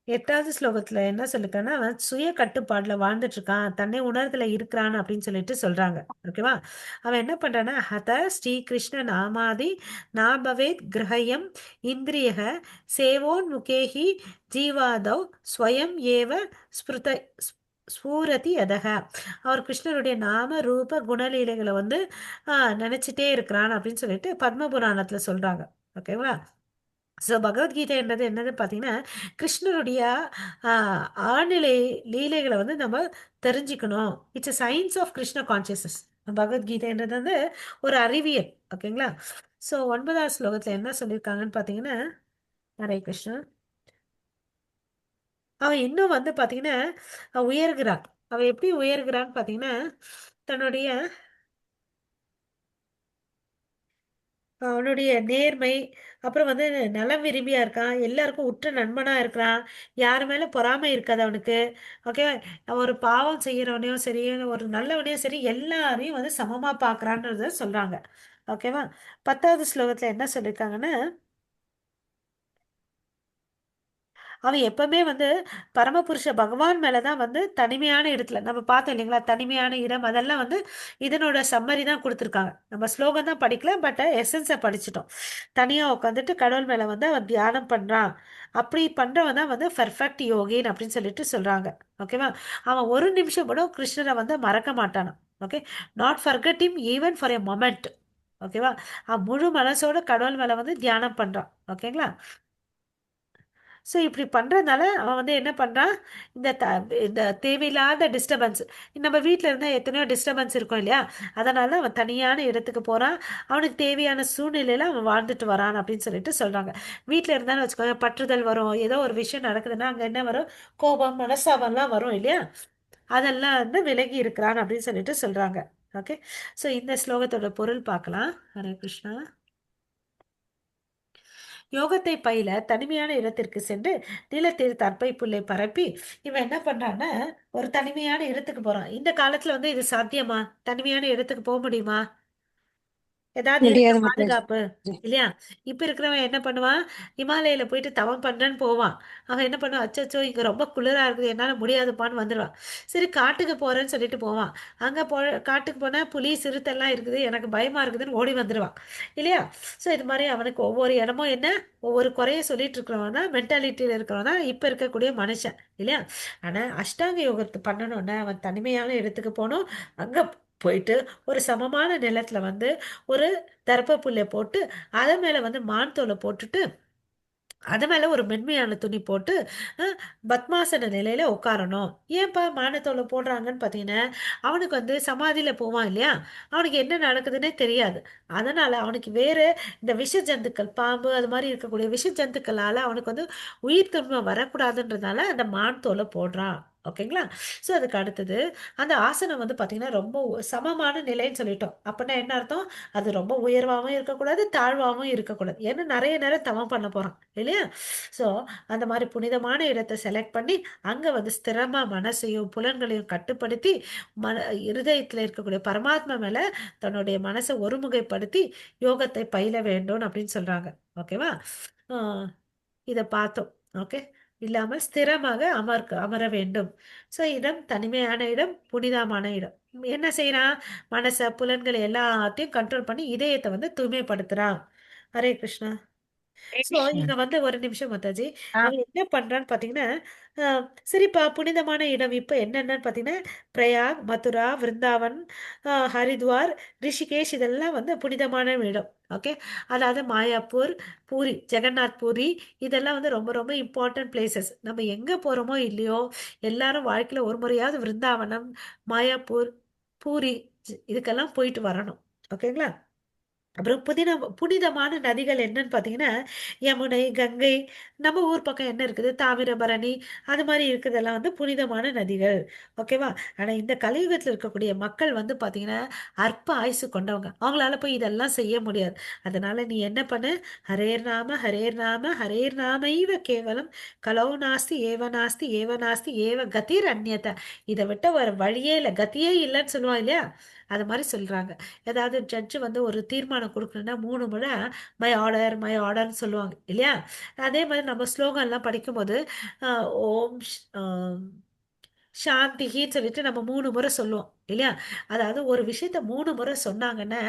8வது ஸ்லோகத்துல என்ன சொல்லிருக்கான்னா, அவன் சுய கட்டுப்பாடுல வாழ்ந்துட்டு இருக்கான், தன்னை உணர்தல இருக்கிறான் அப்படின்னு சொல்லிட்டு சொல்றாங்க. ஓகேவா? அவன் என்ன பண்றான்னா, ஹத ஸ்ரீ கிருஷ்ண நாமாதி நாபவேத் கிரகயம் இந்திரியக சேவோன்முகேஹி ஜீவாதவ் ஸ்வயம் ஏவ ஸ்பிருத ஸ்பூரதி அதக. அவர் கிருஷ்ணருடைய நாம ரூப குணலீலைகளை வந்து நினைச்சிட்டே இருக்கிறான் அப்படின்னு சொல்லிட்டு பத்மபுராணத்துல சொல்றாங்க. ஓகேவா? ஸோ பகவத்கீதை என்னது என்னது பார்த்தீங்கன்னா, கிருஷ்ணருடைய ஆழ்நிலை லீலைகளை வந்து நம்ம தெரிஞ்சுக்கணும். It's a science of Krishna consciousness. பகவத்கீதைன்றது வந்து ஒரு அறிவியல். ஓகேங்களா? ஸோ 9வது ஸ்லோகத்தில் என்ன சொல்லியிருக்காங்கன்னு பார்த்தீங்கன்னா, ஹரே கிருஷ்ணா, அவன் இன்னும் வந்து பார்த்தீங்கன்னா உயர்கிறான். அவன் எப்படி உயர்கிறான்னு பார்த்தீங்கன்னா, தன்னுடைய அவனுடைய நேர்மை, அப்புறம் வந்து நலம் விரும்பியா இருக்கான், எல்லாருக்கும் உற்ற நண்பனா இருக்கிறான், யார் மேல பொறாமை இருக்காது அவனுக்கு. ஓகே, ஒரு பாவம் செய்யறவனையும் சரி, ஒரு நல்லவனையும் சரி, எல்லாரையும் வந்து சமமா பார்க்கறான்றத சொல்றாங்க. ஓகேவா? 10வது ஸ்லோகத்துல என்ன சொல்லியிருக்காங்கன்னா, அவன் எப்பவுமே வந்து பரமபுருஷ பகவான் மேலதான் வந்து தனிமையான இடத்துல நம்ம பார்த்தோம் இல்லைங்களா, தனிமையான இடம் அதெல்லாம் வந்து இதனோட சம்மரி தான் கொடுத்துருக்காங்க. நம்ம ஸ்லோகம் தான் படிக்கல, பட் எசன்ஸை படிச்சிட்டோம். தனியா உட்காந்துட்டு கடவுள் மேல வந்து அவன் தியானம் பண்றான், அப்படி பண்றவன் தான் வந்து பர்ஃபெக்ட் யோகின் அப்படின்னு சொல்லிட்டு சொல்றாங்க. ஓகேவா? அவன் ஒரு நிமிஷம் கூட கிருஷ்ணரை வந்து மறக்க மாட்டானான். Okay, not forget him even for a moment. ஓகேவா? அவன் முழு மனசோட கடவுள் மேல வந்து தியானம் பண்றான். ஓகேங்களா? ஸோ இப்படி பண்ணுறதுனால அவன் வந்து என்ன பண்ணுறான், இந்த தேவையில்லாத டிஸ்டர்பன்ஸ், நம்ம வீட்டில் இருந்தால் எத்தனையோ டிஸ்டர்பன்ஸ் இருக்கும் இல்லையா, அதனால் அவன் தனியான இடத்துக்கு போகிறான், அவனுக்கு தேவையான சூழ்நிலையில் அவன் வாழ்ந்துட்டு வரான் அப்படின்னு சொல்லிட்டு சொல்கிறாங்க. வீட்டில் இருந்தாலும் வச்சுக்கோங்க, பற்றுதல் வரும், ஏதோ ஒரு விஷயம் நடக்குதுன்னா அங்கே என்ன வரும், கோபம் மனசாபம்லாம் வரும் இல்லையா, அதெல்லாம் வந்து விலகி இருக்கிறான் அப்படின்னு சொல்லிட்டு சொல்கிறாங்க. ஓகே, ஸோ இந்த ஸ்லோகத்தோட பொருள் பார்க்கலாம். ஹரே கிருஷ்ணா. யோகத்தை பயில தனிமையான இடத்திற்கு சென்று நிலத்தில் தற்பை புல்லை பரப்பி இவன் என்ன பண்றான்னா ஒரு தனிமையான இடத்துக்கு போறான். இந்த காலத்துல வந்து இது சாத்தியமா? தனிமையான இடத்துக்கு போக முடியுமா? ஏதாவது இருக்க முடியாது மாதாஜி. பாதுகாப்பு இல்லையா? இப்ப இருக்கிறவன் என்ன பண்ணுவான், இமாலயில போயிட்டு தவம் பண்றேன்னு போவான். அவன் என்ன பண்ணுவான், அச்சோ இங்க ரொம்ப குளிரா இருக்குது, என்னால முடியாதுப்பான்னு வந்துடுவான். சரி காட்டுக்கு போறேன்னு சொல்லிட்டு போவான். அங்க காட்டுக்கு போனா புலி சிறுத்தைலாம் இருக்குது, எனக்கு பயமா இருக்குதுன்னு ஓடி வந்துடுவான் இல்லையா? ஸோ இது மாதிரி அவனுக்கு ஒவ்வொரு இடமும் என்ன, ஒவ்வொரு குறைய சொல்லிட்டு இருக்கிறவன் தான் மென்டாலிட்டியில இருக்கிறவன் தான் இப்ப இருக்கக்கூடிய மனுஷன் இல்லையா? ஆனா அஷ்டாங்க யோகத்தை பண்ணணும்னா அவன் தனிமையான இடத்துக்கு போகணும். அங்க போயிட்டு ஒரு சமமான நிலத்துல வந்து ஒரு தர்ப்ப புல்லை போட்டு அது மேல வந்து மான் தோலை போட்டுட்டு அது மேல ஒரு மென்மையான துணி போட்டு பத்மாசன நிலையில உட்காரணும். ஏன்பா மானத்தோலை போடுறாங்கன்னு பார்த்தீங்கன்னா, அவனுக்கு வந்து சமாதியில போவான் இல்லையா, அவனுக்கு என்ன நடக்குதுன்னே தெரியாது. அதனால அவனுக்கு வேற இந்த விஷ ஜந்துக்கள், பாம்பு அது மாதிரி இருக்கக்கூடிய விஷ ஜந்துக்களால அவனுக்கு வந்து உயிர் துன்பம் வரக்கூடாதுன்றதுனால அந்த மான் தோலை போடுறான். ஓகேங்களா? ஸோ அதுக்கு அடுத்தது அந்த ஆசனம் வந்து பார்த்தீங்கன்னா ரொம்ப சமமான நிலைன்னு சொல்லிட்டோம். அப்படின்னா என்ன அர்த்தம், அது ரொம்ப உயர்வாகவும் இருக்கக்கூடாது, தாழ்வாகவும் இருக்கக்கூடாது. ஏன்னா நிறைய நேரம் தவம் பண்ண போறான் இல்லையா? ஸோ அந்த மாதிரி புனிதமான இடத்தை செலக்ட் பண்ணி அங்கே வந்து ஸ்திரமா மனசையும் புலன்களையும் கட்டுப்படுத்தி இருதயத்தில் இருக்கக்கூடிய பரமாத்மா மேலே தன்னுடைய மனசை ஒருமுகைப்படுத்தி யோகத்தை பயில வேண்டும் அப்படின்னு சொல்றாங்க. ஓகேவா? இதை பார்த்தோம். ஓகே, இல்லாமல் ஸ்திரமாக அமர வேண்டும். ஸோ இடம் தனிமையான இடம், புனிதமான இடம். என்ன செய்யறான், மனச புலன்களை எல்லாத்தையும் கண்ட்ரோல் பண்ணி இதயத்தை வந்து தூய்மைப்படுத்துறான். ஹரே கிருஷ்ணா. ஸோ இங்க வந்து ஒரு நிமிஷம் மாதாஜி, அவன் என்ன பண்றான்னு பாத்தீங்கன்னா, ஆஹ், சரிப்பா புனிதமான இடம் இப்ப என்னென்னு பாத்தீங்கன்னா பிரயாக், மதுரா, விருந்தாவன், ஹரித்வார், ரிஷிகேஷ் இதெல்லாம் வந்து புனிதமான இடம். ஓகே, அதாவது மாயாப்பூர், பூரி, ஜெகநாத் பூரி இதெல்லாம் வந்து ரொம்ப ரொம்ப இம்பார்ட்டன்ட் பிளேசஸ். நம்ம எங்க போறோமோ இல்லையோ, எல்லாரும் வாழ்க்கையில ஒரு முறையாவது விருந்தாவனம், மாயாப்பூர், பூரி இதுக்கெல்லாம் போயிட்டு வரணும். ஓகேங்களா? அப்புறம் புனிதமான நதிகள் என்னன்னு பார்த்தீங்கன்னா யமுனை, கங்கை, நம்ம ஊர் பக்கம் என்ன இருக்குது தாமிரபரணி, அது மாதிரி இருக்குதெல்லாம் வந்து புனிதமான நதிகள். ஓகேவா? ஆனால் இந்த கலியுகத்தில் இருக்கக்கூடிய மக்கள் வந்து பார்த்தீங்கன்னா அற்ப ஆயுசு கொண்டவங்க, அவங்களால போய் இதெல்லாம் செய்ய முடியாது. அதனால நீ என்ன பண்ணு, ஹரேர் நாம ஹரேர் நாம ஹரேர் நாமைவ கேவலம் கலோ நாஸ்தி ஏவ நாஸ்தி ஏவ நாஸ்தி ஏவ கதிர் அந்நியத்தை, இதை விட்ட ஒரு வழியே இல்லை, கத்தியே இல்லைன்னு சொல்லுவான் இல்லையா, அது மாதிரி சொல்றாங்க. ஏதாவது ஜட்ஜு வந்து ஒரு தீர்மானம் கொடுக்கணும்னா 3 முறை மை ஆர்டர்னு சொல்லுவாங்க இல்லையா? அதே மாதிரி நம்ம ஸ்லோகன்லாம் படிக்கும்போது ஓம் சாந்திகின்னு சொல்லிட்டு நம்ம 3 முறை சொல்லுவோம் இல்லையா? அதாவது ஒரு விஷயத்த 3 முறை சொன்னாங்கன்னா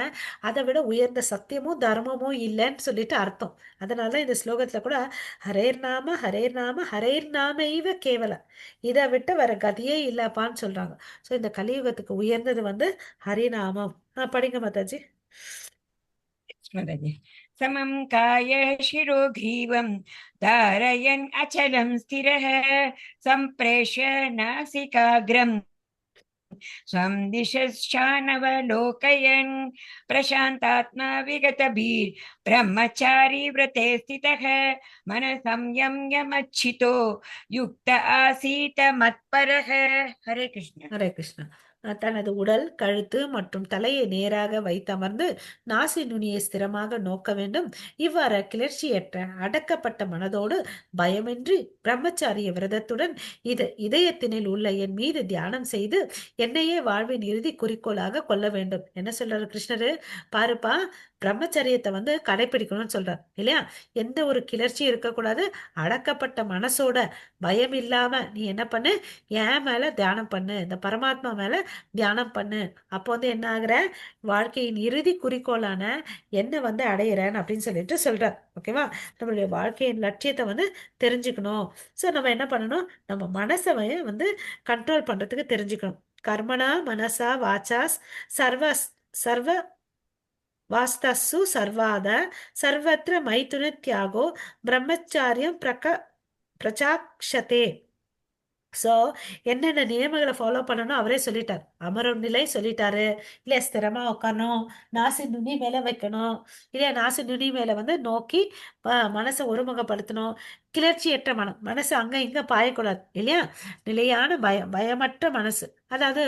அதை விட உயர்ந்த சத்தியமும் தர்மமும் இல்லைன்னு சொல்லிட்டு அர்த்தம். அதனால இந்த ஸ்லோகத்துல கூட ஹரேர் நாம ஹரேர் நாமைவ கேவல, இதை விட்டு வேற கதியே இல்லப்பான்னு சொல்றாங்க. ஸோ இந்த கலியுகத்துக்கு உயர்ந்தது வந்து ஹரிநாமம். படிங்க மாதாஜி. स्मरति समं काय शिरो ग्रीवं धारयन् अचलं स्थिरः सम्प्रेष्य नासिकाग्रं स्वं दिशश्चानवलोकयन् प्रशान्तात्मा विगतभिर् ब्रह्मचारी व्रते स्थितः मनसंयम्य मच्चितो युक्त आसीत मत्परः. हरे कृष्ण. ஹரே கிருஷ்ணா. தனது உடல், கழுத்து மற்றும் தலையை நேராக வைத்தமர்ந்து நாசி நுனியை ஸ்திரமாக நோக்க வேண்டும். இவ்வாறு கிளர்ச்சியற்ற அடக்கப்பட்ட மனதோடு பயமின்றி பிரம்மச்சாரிய விரதத்துடன் இதயத்தினில் உள்ள என் மீது தியானம் செய்து என்னையே வாழ்வின் இறுதி குறிக்கோளாக கொள்ள வேண்டும். என்ன சொல்றாரு கிருஷ்ணரு? பாருப்பா, பிரம்மச்சரியத்தை கடைபிடிக்கணும்னு சொல்றார் இல்லையா? எந்த ஒரு கிளர்ச்சியும் இருக்கக்கூடாது. அடக்கப்பட்ட மனசோட பயம் இல்லாம நீ என்ன பண்ணு, என் மேல தியானம் பண்ணு, இந்த பரமாத்மா மேல தியானம் பண்ணு. அப்போ என்ன ஆகுற, வாழ்க்கையின் இறுதி குறிக்கோளான என்ன அடையிறேன் அப்படின்னு சொல்லிட்டு சொல்றார். ஓகேவா? நம்மளுடைய வாழ்க்கையின் லட்சியத்தை தெரிஞ்சுக்கணும். ஸோ நம்ம என்ன பண்ணணும், நம்ம மனசை கண்ட்ரோல் பண்றதுக்கு தெரிஞ்சுக்கணும். கர்மணா மனசா வாச்சா சர்வ சர்வ வாஸ்தஸ்ஸு சர்வாத சர்வத்திர மைதுன தியாகோ பிரம்மச்சாரியம் பிரச்சாக்ஷதே. ஸோ என்னென்ன நியமங்களை ஃபாலோ பண்ணணும் அவரே சொல்லிட்டார். அமரும் நிலை சொல்லிட்டாரு இல்லையா? ஸ்திரமா உட்காரணும், நாசி நுனி மேல வைக்கணும் இல்லையா? நாசி நுனி மேல நோக்கி மனசை ஒருமுகப்படுத்தணும். கிளர்ச்சியற்ற மனம், மனசு அங்க இங்க பாயக்கூடாது இல்லையா? நிலையான பயமற்ற மனசு, அதாவது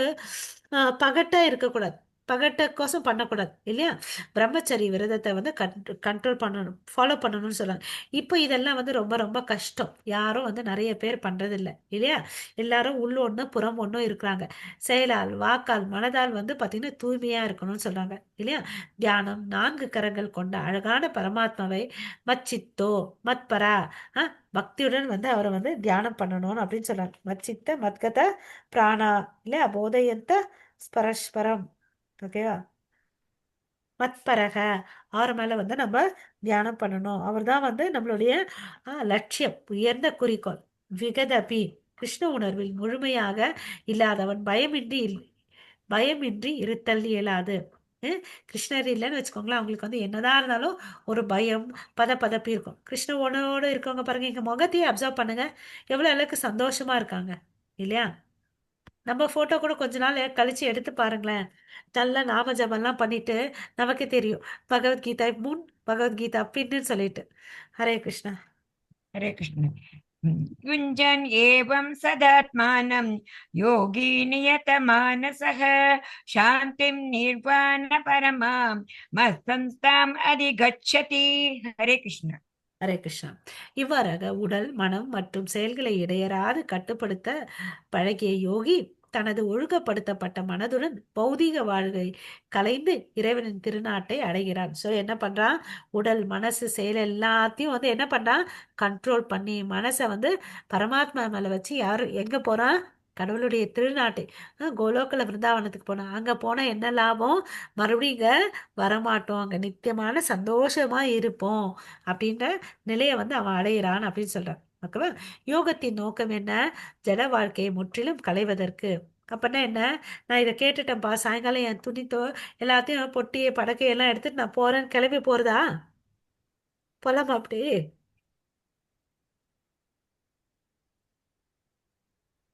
பகட்டா இருக்கக்கூடாது, பகட்டக்கோசம் பண்ணக்கூடாது இல்லையா? பிரம்மச்சரிய விரதத்தை கண்ட்ரோல் பண்ணணும், ஃபாலோ பண்ணணும்னு சொல்லுவாங்க. இப்போ இதெல்லாம் ரொம்ப ரொம்ப கஷ்டம். யாரும் நிறைய பேர் பண்றதில்லை இல்லையா? எல்லாரும் உள்ள ஒண்ணு புறம் ஒன்றும் இருக்கிறாங்க. செயலால் வாக்கால் மனதால் பார்த்தீங்கன்னா தூய்மையா இருக்கணும்னு சொல்றாங்க இல்லையா? தியானம் 4 கரங்கள் கொண்ட அழகான பரமாத்மாவை மச்சித்தோ மத்பரா பக்தியுடன் அவரை தியானம் பண்ணணும் அப்படின்னு சொல்றாங்க. மச்சித்த மத்கத பிராணா இல்லையா? போதையந்த ஸ்பரஸ்பரம். ஓகேவா? மத்பரக, அவர் மேல நம்ம தியானம் பண்ணணும். அவர் தான் நம்மளுடைய லட்சியம், உயர்ந்த குறிக்கோள். விகதபி, கிருஷ்ண உணர்வில் முழுமையாக இல்லாதவன் பயமின்றி இருத்தல் இயலாது. கிருஷ்ணர் இல்லைன்னு வச்சுக்கோங்களேன், அவங்களுக்கு என்னதான் இருந்தாலும் ஒரு பயம், பதப்பதப்பி இருக்கும். கிருஷ்ண உணர்வோடு இருக்கவங்க பாருங்க, இங்க முகத்தையே அப்சர்வ் பண்ணுங்க, எவ்வளவு அளவுக்கு சந்தோஷமா இருக்காங்க இல்லையா? நம்ம போட்டோ கூட கொஞ்ச நாள் கழிச்சு எடுத்து பாருங்களேன். நல்ல நாம ஜபம்லாம் பண்ணிட்டு நமக்கு தெரியும் பகவத்கீதா முன், பகவத்கீதா பின்னு சொல்லிட்டு. ஹரே கிருஷ்ணா. हरे कृष्ण. युञ्जन् एवं सदात्मानं योगी नियतमानसः शान्तिं निर्वाण परमां मत्संस्थाम् अधिगच्छति. हरे कृष्ण. ஹரே கிருஷ்ணா. இவ்வாறாக உடல், மனம் மற்றும் செயல்களை இடையறாது கட்டுப்படுத்த பழகிய யோகி தனது ஒழுங்கப்படுத்தப்பட்ட மனதுடன் பௌதீக வாழ்வை கலைந்து இறைவனின் திருநாட்டை அடைகிறான். ஸோ என்ன பண்றான், உடல் மனசு செயல் எல்லாத்தையும் என்ன பண்றான், கண்ட்ரோல் பண்ணி மனசை பரமாத்மா மேல வச்சு யாரு எங்க போறான், கடவுளுடைய திருநாட்டை, கோலோக்கல விருந்தாவனத்துக்கு போனா, அங்க போனா என்ன லாபம், மறுபடியும் இங்க வரமாட்டோம், அங்க நித்தியமான சந்தோஷமா இருப்போம் அப்படின்ற நிலையை அவன் அடையிறான் அப்படின்னு சொல்றான். ஓகேவா? யோகத்தின் நோக்கம் என்ன, ஜட வாழ்க்கையை முற்றிலும் களைவதற்கு. அப்படின்னா என்ன, நான் இதை கேட்டுட்டேன்ப்பா, சாயங்காலம் என் துணித்தோ எல்லாத்தையும் பொட்டியை படக்கையெல்லாம் எடுத்துட்டு நான் போறேன்னு கிளம்பி போறதா? போலாமா அப்படி?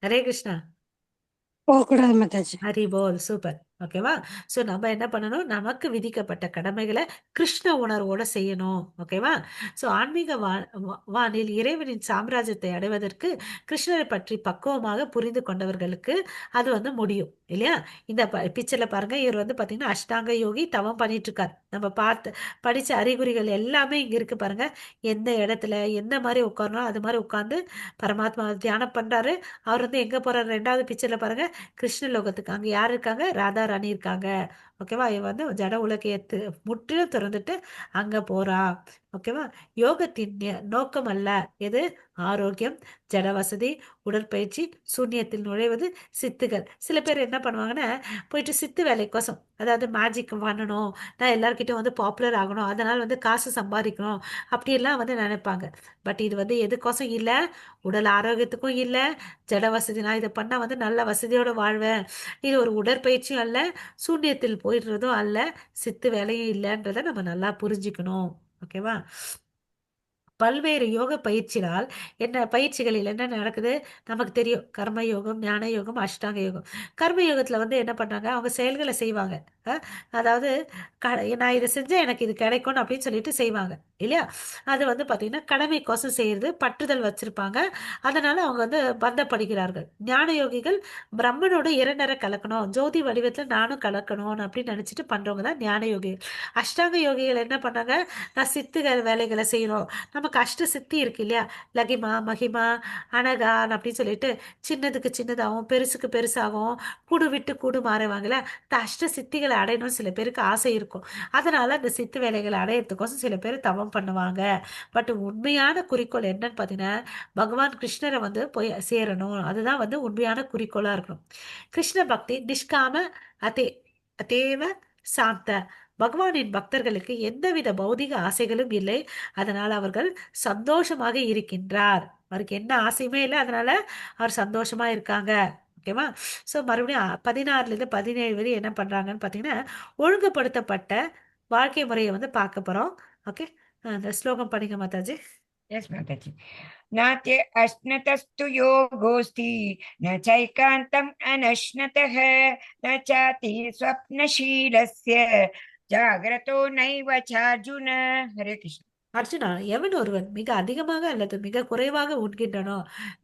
ஹரே கிருஷ்ணா. போகக்கூடாது மாதாஜி. ஹரி போல். சூப்பர். ஓகேவா? ஸோ நம்ம என்ன பண்ணணும், நமக்கு விதிக்கப்பட்ட கடமைகளை கிருஷ்ண உணர்வோட செய்யணும். ஓகேவா? ஸோ ஆன்மீக வானில் இறைவனின் சாம்ராஜ்யத்தை அடைவதற்கு கிருஷ்ணரை பற்றி பக்குவமாக புரிந்து கொண்டவர்களுக்கு அது முடியும் இல்லையா? இந்த பிக்சர்ல பாருங்க, இவர் பார்த்தீங்கன்னா அஷ்டாங்க யோகி, தவம் பண்ணிட்டு இருக்கார். நம்ம படிச்ச அறிகுறிகள் எல்லாமே இங்க இருக்கு பாருங்க. எந்த இடத்துல எந்த மாதிரி உட்காரணும் அது மாதிரி உட்கார்ந்து பரமாத்மா தியானம் பண்றாரு. அவர் எங்க போறாரு, 2வது பிக்சர்ல பாருங்க, கிருஷ்ண லோகத்துக்கு. அங்க யார் இருக்காங்க, ராதா ராணி இருக்காங்க. ஓகேவா? இவ ஜட உலகையத்து முற்றிலும் திறந்துட்டு அங்க போறா. ஓகேவா? யோகத்தின் நோக்கம் அல்ல எது, ஆரோக்கியம், ஜட வசதி, உடற்பயிற்சி, சூன்யத்தில் நுழைவது, சித்துகள். சில பேர் என்ன பண்ணுவாங்கன்னா, போயிட்டு சித்து வேலைக்கோசம், அதாவது மேஜிக் பண்ணணும், நான் எல்லார்கிட்டும் பாப்புலர் ஆகணும், அதனால காசு சம்பாதிக்கணும் அப்படியெல்லாம் நினைப்பாங்க. பட் இது எதுக்கோசம் இல்லை, உடல் ஆரோக்கியத்துக்கும் இல்லை, ஜட வசதி, நான் இதை பண்ணா நல்ல வசதியோட வாழ்வேன், இது ஒரு உடற்பயிற்சியும் அல்ல, சூன்யத்தில் போயிடுறதும் அல்ல, சித்து வேலையும் இல்லைன்றதை நம்ம நல்லா புரிஞ்சுக்கணும். ஓகேவா? பல்வேறு யோக பயிற்சிகளால் பயிற்சிகளில் என்ன நடக்குது நமக்கு தெரியும். கர்ம யோகம், ஞான யோகம், அஷ்டாங்க யோகம். கர்ம யோகத்துல வந்து என்ன பண்றாங்க, அவங்க செயல்களை செய்வாங்க. அஹ், அதாவது நான் இதை செஞ்சா எனக்கு இது கிடைக்கும் அப்படின்னு சொல்லிட்டு செய்வாங்க இல்லையா. அது வந்து பாத்தீங்கன்னா கடமைக்கோசம் செய்யறது, பற்றுதல் வச்சிருப்பாங்க. அதனால அவங்க வந்து பந்தப்படுகிறார்கள். ஞான யோகிகள் பிரம்மனோட இரண்டரை கலக்கணும், ஜோதி வடிவத்துல நானும் கலக்கணும் அப்படின்னு நினைச்சிட்டு பண்றவங்க தான் ஞான யோகிகள். அஷ்டாங்க யோகிகள் என்ன பண்ணாங்க, நான் சித்துகள் வேலைகளை செய்யணும். நமக்கு அஷ்ட சித்தி இருக்கு இல்லையா, லகிமா, மகிமா, அனகான் அப்படின்னு சொல்லிட்டு சின்னதுக்கு சின்னதாகவும் பெருசுக்கு பெருசாகவும் கூடு விட்டு கூடு மாறுவாங்கல்ல. இந்த அஷ்ட சித்திகளை அடையணும்னு சில பேருக்கு ஆசை இருக்கும். அதனால அந்த சித்து வேலைகளை அடையறதுக்கோசம் சில பேர் தவம் பண்ணுவாங்க. பட் உண்மையான குறிக்கோள் என்னன்னு பார்த்தீங்கன்னா, பகவான் கிருஷ்ணரை வந்து போய் சேரணும். அதுதான் வந்து உண்மையான குறிக்கோளா இருக்கணும். கிருஷ்ண பக்தி நிஷ்காம அதே அதேவ சாந்த. பகவானின் பக்தர்களுக்கு எந்தவித பௌதிக ஆசைகளும் இல்லை. அதனால் அவர்கள் சந்தோஷமாக இருக்கின்றார். அவருக்கு என்ன ஆசையுமே இல்லை, அதனால அவர் சந்தோஷமா இருக்காங்க. ஓகேவா. ஸோ மறுபடியும் 16லேருந்து 17 வரை என்ன பண்றாங்கன்னு பார்த்தீங்கன்னா, ஒழுங்குபடுத்தப்பட்ட வாழ்க்கை முறையை வந்து பார்க்க போறோம். ஓகே, அந்த ஸ்லோகம் படிங்க மாதாஜி. यस माताजी। नाते अश्नतस्तु योगोऽस्ति न चैकान्तम् अनश्नतः न चाति स्वप्नशीलस्य जाग्रतो नैव चार्जुन। हरे कृष्ण। அர்ஜுனா, எவன் ஒருவன் மிக அதிகமாக அல்லது மிக குறைவாக உண்கின்றானோ,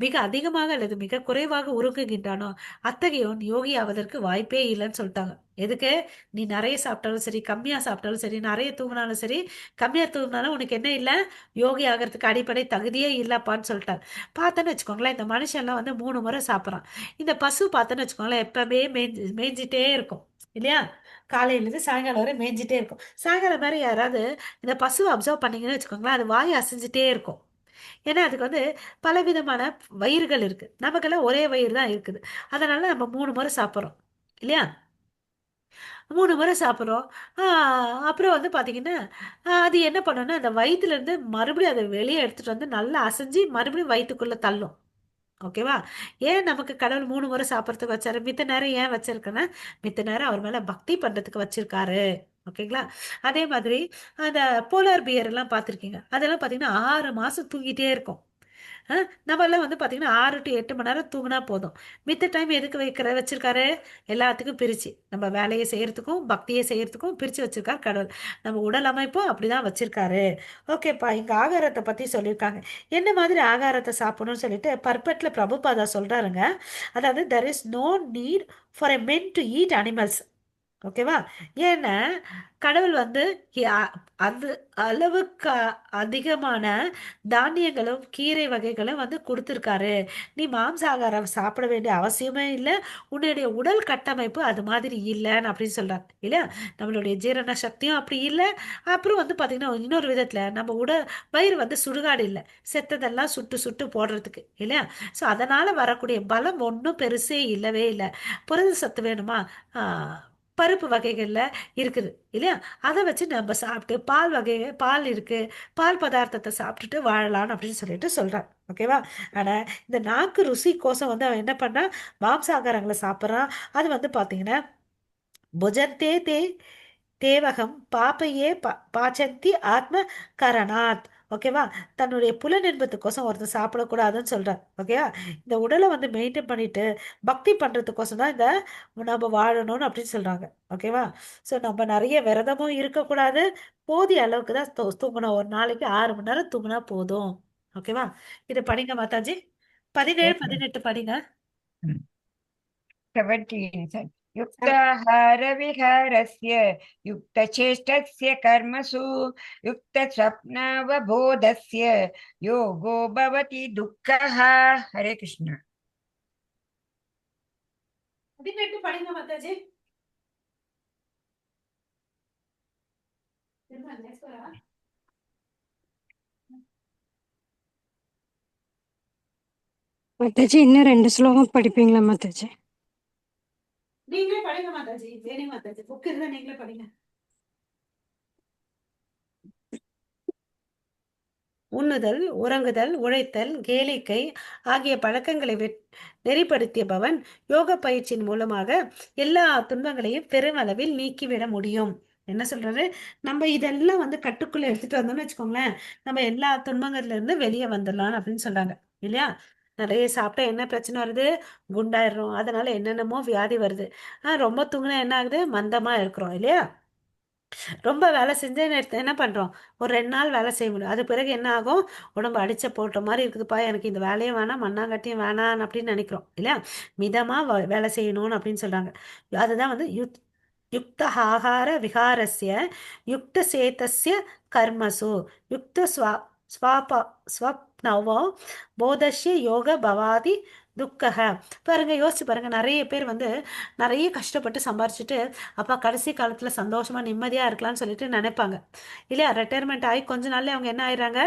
மிக அதிகமாக அல்லது மிக குறைவாக உருகுகின்றானோ, அத்தகையவன் யோகி ஆவதற்கு வாய்ப்பே இல்லைன்னு சொல்லிட்டாங்க. எதுக்கு? நீ நிறைய சாப்பிட்டாலும் சரி, கம்மியா சாப்பிட்டாலும் சரி, நிறைய தூங்கினாலும் சரி, கம்மியா தூங்கினாலும் உனக்கு என்ன இல்லை, யோகி ஆகிறதுக்கு அடிப்படை தகுதியே இல்லப்பான்னு சொல்லிட்டாங்க. பார்த்தேன்னு வச்சுக்கோங்களேன், இந்த மனுஷன்லாம் வந்து 3 முறை சாப்பிட்றான். இந்த பசு பார்த்தேன்னு வச்சுக்கோங்களேன், எப்பவுமே மேய்ஞ்சிட்டே இருக்கும் இல்லையா. காலையிலேருந்து சாயங்காலம் வரை மேய்ஞ்சிட்டே இருக்கும். சாயங்காலம் மாதிரி யாராவது இந்த பசுவை அப்சர்வ் பண்ணீங்கன்னு வச்சுக்கோங்களேன், அது வாயை அசைஞ்சிட்டே இருக்கும். ஏன்னா அதுக்கு வந்து பலவிதமான வயிறுகள் இருக்கு. நமக்கெல்லாம் ஒரே வயிறு தான் இருக்குது. அதனால நம்ம 3 முறை சாப்பிட்றோம் இல்லையா. 3 முறை சாப்பிட்றோம். அப்புறம் வந்து பார்த்தீங்கன்னா, அது என்ன பண்ணுன்னா, அந்த வயிற்றுலேருந்து மறுபடியும் அதை வெளியே எடுத்துட்டு வந்து நல்லா அசைஞ்சு மறுபடியும் வயிற்றுக்குள்ளே தள்ளும். ஓகேவா. ஏன் நமக்கு கடவுள் 3 முறை சாப்பிட்றதுக்கு வச்சாரு, மித்த நேரம் ஏன் வச்சிருக்குன்னா, மித்த நேரம் அவர் மேல பக்தி பண்றதுக்கு வச்சிருக்காரு. ஓகேங்களா. அதே மாதிரி அந்த போலார் பியர் எல்லாம் பார்த்துருக்கீங்க, அதெல்லாம் பார்த்தீங்கன்னா 6 மாசம் தூங்கிட்டே இருக்கும். நம்மளாம் வந்து பார்த்தீங்கன்னா 6 to 8 மணி நேரம் தூங்கினா போதும். மித்த டைம் எதுக்கு வச்சிருக்காரு, எல்லாத்துக்கும் பிரிச்சு நம்ம வேலையை செய்யறதுக்கும் பக்தியை செய்யறதுக்கும் பிரிச்சு வச்சிருக்காரு கடவுள். நம்ம உடல் அமைப்பும் அப்படிதான் வச்சிருக்காரு. ஓகேப்பா. இங்க ஆகாரத்தை பத்தி சொல்லியிருக்காங்க. என்ன மாதிரி ஆகாரத்தை சாப்பிடணும்னு சொல்லிட்டு பர்பட்ல பிரபுபாதா சொல்றாருங்க. அதாவது there is no need for a men to eat animals. ஓகேவா. ஏன்னா கடவுள் வந்து அது அளவுக்கு அதிகமான தானியங்களும் கீரை வகைகளும் வந்து கொடுத்துருக்காரு. நீ மாம்சாகாரம் சாப்பிட வேண்டிய அவசியமே இல்லை. உன்னுடைய உடல் கட்டமைப்பு அது மாதிரி இல்லைன்னு அப்படின்னு சொல்றாங்க இல்லையா. நம்மளுடைய ஜீரண சக்தியும் அப்படி இல்லை. அப்புறம் வந்து பார்த்தீங்கன்னா இன்னொரு விதத்தில் நம்ம வயிறு வந்து சுடுகாடு இல்லை, செத்ததெல்லாம் சுட்டு சுட்டு போடுறதுக்கு இல்லையா. ஸோ அதனால் வரக்கூடிய பலம் ஒன்றும் பெருசே இல்லவே இல்லை. புரத சத்து வேணுமா, பருப்பு வகைகளில் இருக்குது இல்லையா. அதை வச்சு நம்ம சாப்பிட்டு பால் இருக்கு, பால் பதார்த்தத்தை சாப்பிட்டுட்டு வாழலாம் அப்படின்னு சொல்லிட்டு சொல்றான். ஓகேவா. ஆனால் இந்த நாக்கு ருசி கோசம் வந்து அவன் என்ன பண்ணான், மாம்சாகாரங்களை சாப்பிட்றான். அது வந்து பார்த்தீங்கன்னா புஜந்தே தேவகம் பாப்பையே பாச்சந்தி ஆத்ம கரணாத். ஓகேவா. தன்னுடைய புலனின்பத்துக்கோசம் ஒருத்தர் சாப்பிடக்கூடாதுன்னு சொல்றார். ஓகேவா. இந்த உடலை வந்து மெயின்டைன் பண்ணிட்டு பக்தி பண்றதுக்கோசம் தான் இந்த நம்ம வாழணும்னு அப்படின்னு சொல்றாங்க. ஓகேவா. ஸோ நம்ம நிறைய விரதமும் இருக்கக்கூடாது, போதிய அளவுக்கு தான் தூங்கணும். ஒரு நாளைக்கு 6 மணி நேரம் தூங்கினா போதும். ஓகேவா. இதை படிங்க மாதாஜி. 17, Yes, 18 படிங்க. 17 युक्ताहारविहारस्य युक्तचेष्टस्य कर्मसु युक्तस्वप्नावबोधस्य योगो भवति दुःखः। हरे कृष्ण। 18 படிங்க மாதாஜி. மாதாஜி இன்னும் 2 ஸ்லோகம் படிப்பீங்களா மாதாஜி? நீங்களே படிங்க மாதாஜி. வேணி மாதாஜி புக் இருந்தா நீங்களே படிங்க. உண்ணுதல், உறங்குதல், உழைத்தல், கேளிக்கை ஆகிய பழக்கங்களை நெறிப்படுத்திய பவன் யோக பயிற்சியின் மூலமாக எல்லா துன்பங்களையும் பெருமளவில் நீக்கிவிட முடியும். என்ன சொல்றாரு? நம்ம இதெல்லாம் வந்து கட்டுக்குள்ள எடுத்துட்டு வந்தோம்னு வச்சுக்கோங்களேன், நம்ம எல்லா துன்பங்கள்ல இருந்து வெளியே வந்துடலாம் அப்படின்னு சொல்றாங்க இல்லையா? நிறைய சாப்பிட்டா என்ன பிரச்சனை வருது? குண்டாயிடுறோம். அதனால என்னென்னமோ வியாதி வருது. ரொம்ப தூங்கினா என்ன ஆகுது? மந்தமா இருக்கிறோம் இல்லையா? ரொம்ப வேலை செஞ்சு என்ன பண்றோம்? ஒரு 2 நாள் வேலை செய்ய முடியும். அது பிறகு என்ன ஆகும்? உடம்பு அடிச்ச போட்ட மாதிரி இருக்குதுப்பா, எனக்கு இந்த வேலையும் வேணாம், மண்ணாங்கட்டியும் வேணாம் அப்படின்னு நினைக்கிறோம் இல்லையா? மிதமா வேலை செய்யணும்னு அப்படின்னு சொல்றாங்க. அதுதான் வந்து யுக்த ஆகார விகாரஸ்ய யுக்த சேதஸ்ய கர்மசு யுக்த ஸ்வாப ஸ்வப்னவோ போதஸ்ய யோக பவாதி துக்கக. பாருங்க, யோசிச்சு பாருங்க, நிறைய பேர் வந்து நிறைய கஷ்டப்பட்டு சம்பாரிச்சுட்டு அப்பா கடைசி காலத்துல சந்தோஷமா நிம்மதியா இருக்கலாம்னு சொல்லிட்டு நினைப்பாங்க இல்லையா? ரிட்டையர்மெண்ட் ஆகி கொஞ்ச நாள்ல அவங்க என்ன ஆயிடுறாங்க?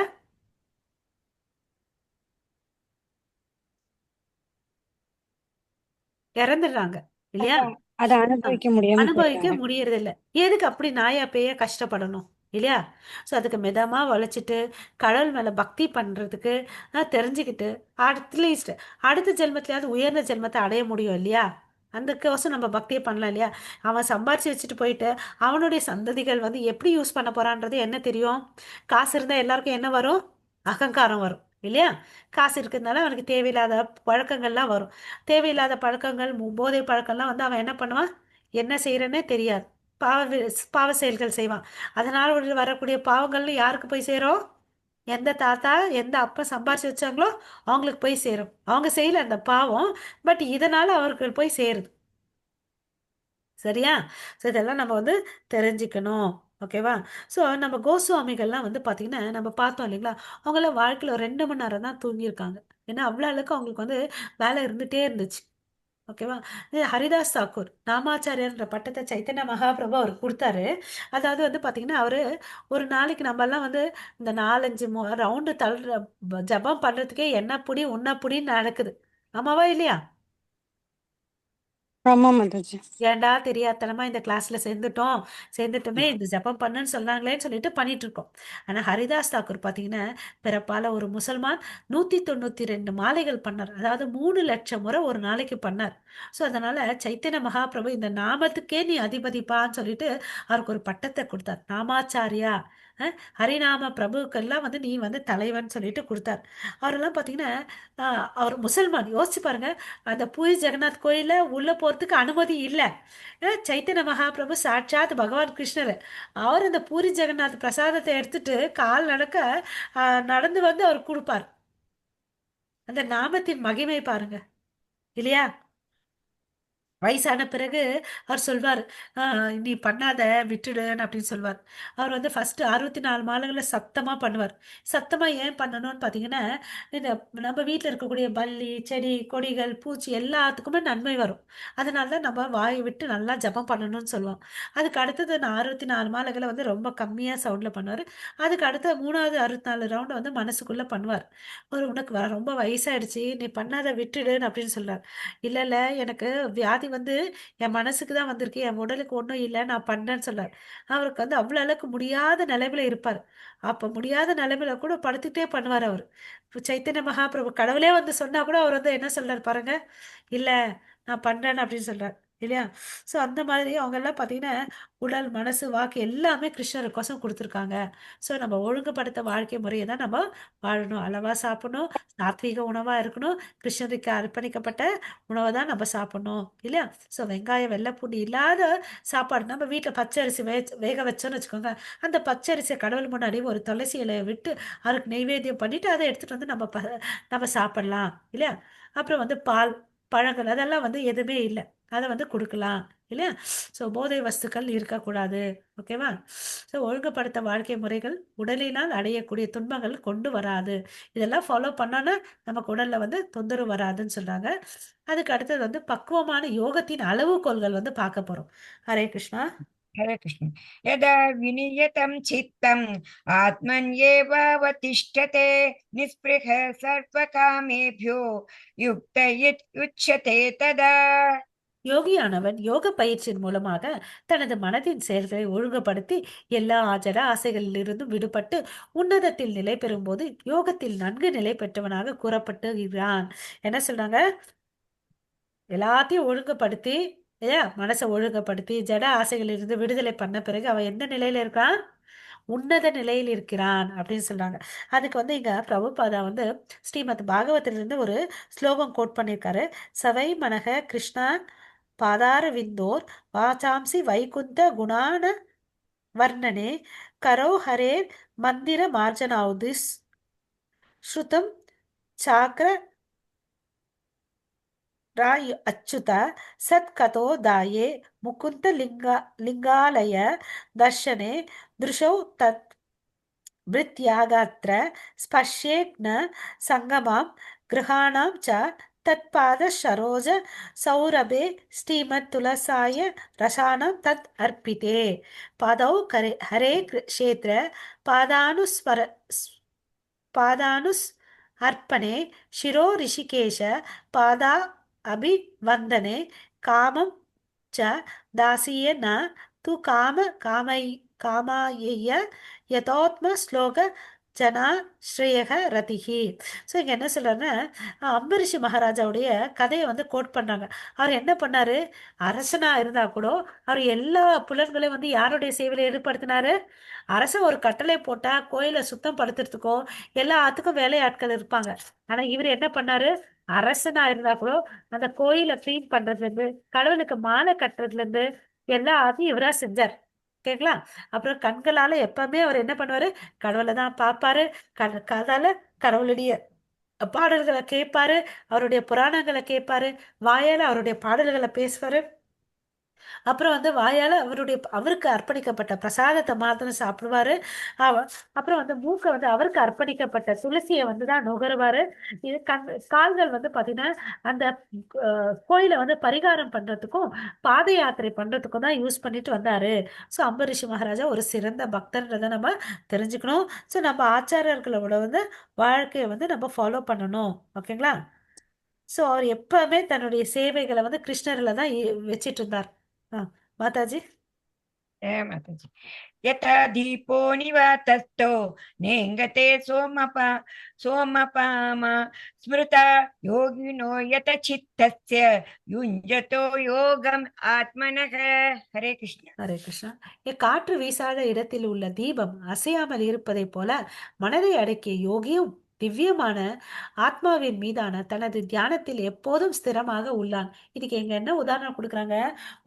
இறந்துடுறாங்க இல்லையா? அதான் அதை அனுபவிக்க முடியாம அனுபவிக்க போயிட்டாங்க. முடியறது இல்ல. எதுக்கு அப்படி நாயா பேய கஷ்டப்படணும் இல்லையா? ஸோ அதுக்கு மிதமா உழைச்சிட்டு கடவுள் மேல பக்தி பண்றதுக்கு தெரிஞ்சுக்கிட்டு அட்லீஸ்ட் அடுத்த ஜென்மத்திலயாவது உயர்ந்த ஜென்மத்தை அடைய முடியும் இல்லையா? அதுக்கோசம் நம்ம பக்தியை பண்ணலாம் இல்லையா? அவன் சம்பாரிச்சு வச்சுட்டு போயிட்டு அவனுடைய சந்ததிகள் வந்து எப்படி யூஸ் பண்ண போறான்றது என்ன தெரியும்? காசு இருந்தா எல்லாருக்கும் என்ன வரும்? அகங்காரம் வரும் இல்லையா? காசு இருக்கிறதுனால அவனுக்கு தேவையில்லாத பழக்கங்கள்லாம் வரும். தேவையில்லாத பழக்கங்கள் போதை பழக்கம்லாம் வந்து அவன் என்ன பண்ணுவான்? என்ன செய்யறன்னே தெரியாது. பாவ பாவ செயல்கள் செய்வான். அதனால வரக்கூடிய பாவங்கள்னு யாருக்கு போய் சேரும்? எந்த தாத்தா எந்த அப்பா சம்பாரிச்சு வச்சாங்களோ அவங்களுக்கு போய் சேரும். அவங்க செய்யல அந்த பாவம், பட் இதனால அவர்கள் போய் சேருது. சரியா? ஸோ இதெல்லாம் நம்ம வந்து தெரிஞ்சுக்கணும். ஓகேவா? ஸோ நம்ம கோஸ்வாமிகள்லாம் வந்து பார்த்தீங்கன்னா நம்ம பார்த்தோம் இல்லைங்களா? அவங்களாம் வாழ்க்கையில் ஒரு 2 மணி நேரம் தான் தூங்கியிருக்காங்க. ஏன்னா அவ்வளோ அளவுக்கு அவங்களுக்கு வந்து வேலை இருந்துகிட்டே இருந்துச்சு. ஓகேவா? இது ஹரிதாஸ் தாக்கூர் நாமாச்சாரியர்ன்ற பட்டத்தை சைத்தன்ய மகாபிரபு அவர் கொடுத்தாரு. அதாவது வந்து பார்த்தீங்கன்னா அவர் ஒரு நாளைக்கு நம்மெல்லாம் வந்து இந்த 4-5 ரவுண்டு தள்ளுற ஜபம் பண்ணுறதுக்கே என்ன புடி உன்ன புடின்னு நடக்குது. ஆமாவா இல்லையா? ஆமா மாதாஜி. ஏன்டா தெரியாதனமா இந்த கிளாஸ்ல சேர்ந்துட்டோமே, இந்த ஜபம் பண்ணுன்னு சொன்னாங்களேன்னு சொல்லிட்டு பண்ணிட்டு இருக்கோம். ஆனா ஹரிதாஸ் தாக்கூர் பாத்தீங்கன்னா பிறப்பால ஒரு முசல்மான் 192 மாலைகள் பண்ணார். அதாவது 3 லட்சம் முறை ஒரு நாளைக்கு பண்ணார். ஸோ அதனால சைத்தன்ய மகாபிரபு இந்த நாமத்துக்கே நீ அதிபதிப்பான்னு சொல்லிட்டு அவருக்கு ஒரு பட்டத்தை கொடுத்தார், நாமாச்சாரியா. ஹரிநாம பிரபுக்கெல்லாம் வந்து நீ வந்து தலைவன் சொல்லிட்டு கொடுத்தார். அவரெல்லாம் பாத்தீங்கன்னா அவர் முசல்மான். யோசிச்சு பாருங்க, அந்த பூரி ஜெகநாத் கோயில உள்ள போறதுக்கு அனுமதி இல்லை. சைத்தன்ய மகாபிரபு சாட்சாத் பகவான் கிருஷ்ணர். அவர் அந்த பூரி ஜெகநாத் பிரசாதத்தை எடுத்துட்டு கால் நடக்க நடந்து வந்து அவர் கொடுப்பார். அந்த நாமத்தின் மகிமை பாருங்க இல்லையா? வயசான பிறகு அவர் சொல்வார், நீ பண்ணாத, விட்டுடுன்னு அப்படின்னு சொல்வார். அவர் வந்து ஃபர்ஸ்ட் 64 மாதங்களை சத்தமா பண்ணுவார். சத்தமா ஏன் பண்ணணும்னு பார்த்தீங்கன்னா, இந்த நம்ம வீட்டில் இருக்கக்கூடிய பல்லி செடி கொடிகள் பூச்சி எல்லாத்துக்குமே நன்மை வரும். அதனால தான் நம்ம வாயை விட்டு நல்லா ஜபம் பண்ணணும்னு சொல்லுவோம். அதுக்கு அடுத்தது நான் 64 மாதங்களை வந்து ரொம்ப கம்மியாக சவுண்டில் பண்ணுவார். அதுக்கு அடுத்த 3வது 64 ரவுண்டு வந்து மனசுக்குள்ளே பண்ணுவார். ஒரு உனக்கு ரொம்ப வயசாயிடுச்சு, நீ பண்ணாத, விட்டுடுன்னு அப்படின்னு சொல்றார். இல்லை இல்லை, எனக்கு வியாதி வந்து என் மனசுக்கு தான் வந்திருக்கு, என் உடலுக்கு ஒன்றும் இல்லை, நான் பண்ணேன்னு சொல்றார். அவருக்கு வந்து அவ்வளோ அளவுக்கு முடியாத நிலைமையில இருப்பார். அப்போ முடியாத நிலைமையில கூட படுத்துக்கிட்டே பண்ணுவார் அவர். இப்போ சைத்தன்ய மகாபிரபு கடவுளே வந்து சொன்னா கூட அவர் வந்து என்ன சொல்றாரு பாருங்க, இல்லை நான் பண்றேன்னு அப்படின்னு சொல்றார் இல்லையா? ஸோ அந்த மாதிரி அவங்க எல்லாம் பார்த்தீங்கன்னா உடல் மனசு வாக்கு எல்லாமே கிருஷ்ணருக்கோசம் கொடுத்துருக்காங்க. ஸோ நம்ம ஒழுங்குபடுத்த வாழ்க்கை முறையை தான் நம்ம வாழணும். அளவா சாப்பிடணும், சாத்வீக உணவா இருக்கணும், கிருஷ்ணருக்கு அர்ப்பணிக்கப்பட்ட உணவை தான் நம்ம சாப்பிடணும் இல்லையா? ஸோ வெங்காயம் வெள்ளைப்பூண்டு இல்லாத சாப்பாடு, நம்ம வீட்டில் பச்சரிசி வேக வச்சோன்னு வச்சுக்கோங்க. அந்த பச்சரிசியை கடவுள் முன்னாடி ஒரு துளசி இலையை விட்டு அவருக்கு நெய்வேத்தியம் பண்ணிட்டு அதை எடுத்துட்டு வந்து நம்ம சாப்பிடலாம் இல்லையா? அப்புறம் வந்து பால் பழங்கள் அதெல்லாம் வந்து எதுவுமே இல்லை, அதை வந்து கொடுக்கலாம் இல்லையா? ஸோ போதை வஸ்துக்கள் இருக்கக்கூடாது. ஓகேவா? ஸோ ஒழுங்குபடுத்த வாழ்க்கை முறைகள் உடலினால் அடையக்கூடிய துன்பங்கள் கொண்டு வராது. இதெல்லாம் ஃபாலோ பண்ணோன்னா நமக்கு உடல்ல வந்து தொந்தரவு வராதுன்னு சொல்றாங்க. அதுக்கு அடுத்தது வந்து பக்குவமான யோகத்தின் அளவுகோல்கள் வந்து பார்க்க போறோம். ஹரே கிருஷ்ணா. हरे कृष्ण। यदा विनियतं चित्तम् आत्मन्येवावतिष्ठते निःस्पृहः सर्वकामेभ्यो युक्त उच्यते तदा। யோகியானவன் யோக பயிற்சியின் மூலமாக தனது மனதின் செயல்களை ஒழுங்குபடுத்தி எல்லா ஆஜர ஆசைகளிலிருந்தும் விடுபட்டு உன்னதத்தில் நிலை பெறும்போது யோகத்தில் நன்கு நிலை பெற்றவனாக கூறப்பட்டுகிறான். என்ன சொல்றாங்க? எல்லாத்தையும் ஒழுங்குபடுத்தி இல்லையா? மனசை ஒழுங்குபடுத்தி ஜட ஆசைகளிலிருந்து விடுதலை பண்ண பிறகு அவன் எந்த நிலையில இருக்கான்? உன்னத நிலையில் இருக்கிறான் அப்படின்னு சொல்றாங்க. அதுக்கு வந்து இங்க பிரபுபாதா வந்து ஸ்ரீமத் பாகவத்திலிருந்து ஒரு ஸ்லோகம் கோட் பண்ணியிருக்காரு. சவை மனக கிருஷ்ணா பாதார விந்தோர் வாசாம்சி வைகுந்த குணான வர்ணனே கரோ ஹரேர் மந்திர மார்ஜனாவுதிஸ் ஸ்ருதம் சாக்ர ராய் அச்சுத சத் கதோ தாயே முகுந்த லிங்காலய தர்ஷனே திருஷௌ தத் விருத்யாகாத்ர ஸ்பர்ஷேக்ன சங்கமாம் கிருஹாணாம் ச தத்பாத சரோஜ சௌரபே ஸ்ரீமத் துலசாய ரசானம் தத் அர்ப்பிதே பாதௌ கரே ஹரே க்ஷேத்ர பாதானுஸ்வர பாதானுஸ் அர்ப்பணே சிரோ ரிஷிகேஷ பாதா அபிவந்தனே காமம் ச தாசிய ந து காமாய யதோத்ம ஸ்லோக ஜனா ஸ்ரேயக ரதிகி. ஸோ இங்கே என்ன சொல்றாருன்னா, அம்பரிஷி மகாராஜாவுடைய கதையை வந்து கோட் பண்ணாங்க. அவர் என்ன பண்ணாரு? அரசனா இருந்தா கூட அவர் எல்லா புலன்களையும் வந்து யாருடைய சேவையில் ஈடுபடுத்தினாரு? அரசன் ஒரு கட்டளை போட்டா கோயிலை சுத்தம் படுத்துறதுக்கோ எல்லாத்துக்கும் வேலையாட்கள் இருப்பாங்க. ஆனா இவர் என்ன பண்ணாரு? அரசனா இருந்தா கூட அந்த கோயிலை கிளீன் பண்றதுல இருந்து கடவுளுக்கு மாலை கட்டுறதுல இருந்து எல்லாத்தையும் இவரா செஞ்சார். ஓகேங்களா? அப்புறம் கண்களால எப்பவுமே அவர் என்ன பண்ணுவாரு? கடவுளை தான் பார்ப்பாரு. காதால கடவுளுடைய பாடல்களை கேட்பாரு. அவருடைய புராணங்களை கேட்பாரு. வாயால அவருடைய பாடல்களை பேசுவாரு. அப்புறம் வந்து வாயால அவருக்கு அர்ப்பணிக்கப்பட்ட பிரசாதத்தை மாத்திரம் சாப்பிடுவாரு. அப்புறம் வந்து மூக்க வந்து அவருக்கு அர்ப்பணிக்கப்பட்ட துளசியை வந்து தான் நுகருவாரு. இது கால்கள் வந்து பாத்தீங்கன்னா அந்த கோயிலை வந்து பரிகாரம் பண்றதுக்கும் பாத யாத்திரை பண்றதுக்கும் தான் யூஸ் பண்ணிட்டு வந்தாரு. ஸோ அம்பரிஷி மகாராஜா ஒரு சிறந்த பக்தன்றதை நம்ம தெரிஞ்சுக்கணும். ஸோ நம்ம ஆச்சாரியர்களோட வந்து வாழ்க்கையை வந்து நம்ம ஃபாலோ பண்ணணும். ஓகேங்களா? ஸோ அவர் எப்பவுமே தன்னுடைய சேவைகளை வந்து கிருஷ்ணரில் தான் வச்சிட்டு இருந்தார். மாதாஜி. माताजी यथा दीपो निवातस्थो नेङ्गते सोमपाम स्मृता योगिनो यत चित्तस्य युञ्जतो योगम् आत्मनः. हरे कृष्ण. ஹரே கிருஷ்ணா. காற்று வீசாத இடத்தில் உள்ள தீபம் அசையாமல் இருப்பதை போல மனதை அடக்கிய யோகியும் திவ்யமான ஆத்மாவின் மீதான தனது தியானத்தில் எப்போதும் ஸ்திரமாக உள்ளான். இதுக்கு எங்க என்ன உதாரணம் கொடுக்குறாங்க?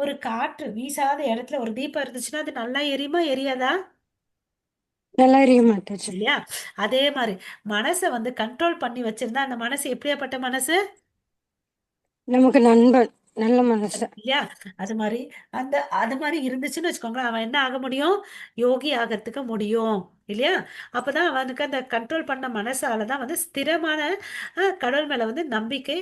ஒரு காற்று வீசாத இடத்துல ஒரு தீபம் இருந்துச்சுன்னா அது நல்லா எரியுமா எரியாதா? நல்லா எரிய மாட்டாச்சு. இல்லையா? அதே மாதிரி மனசை வந்து கண்ட்ரோல் பண்ணி வச்சிருந்தா அந்த மனசு எப்படியாப்பட்ட மனசு? நமக்கு நண்பன், நல்ல மனசு. இல்லையா? அது மாதிரி இருந்துச்சுன்னு வச்சுக்கோங்களேன், அவன் என்ன ஆக முடியும்? யோகி ஆகிறதுக்கு முடியும். இல்லையா? அப்பதான் அவனுக்கு அந்த கண்ட்ரோல் பண்ண மனசாலதான் வந்து ஸ்திரமான கடவுள் மேல வந்து நம்பிக்கை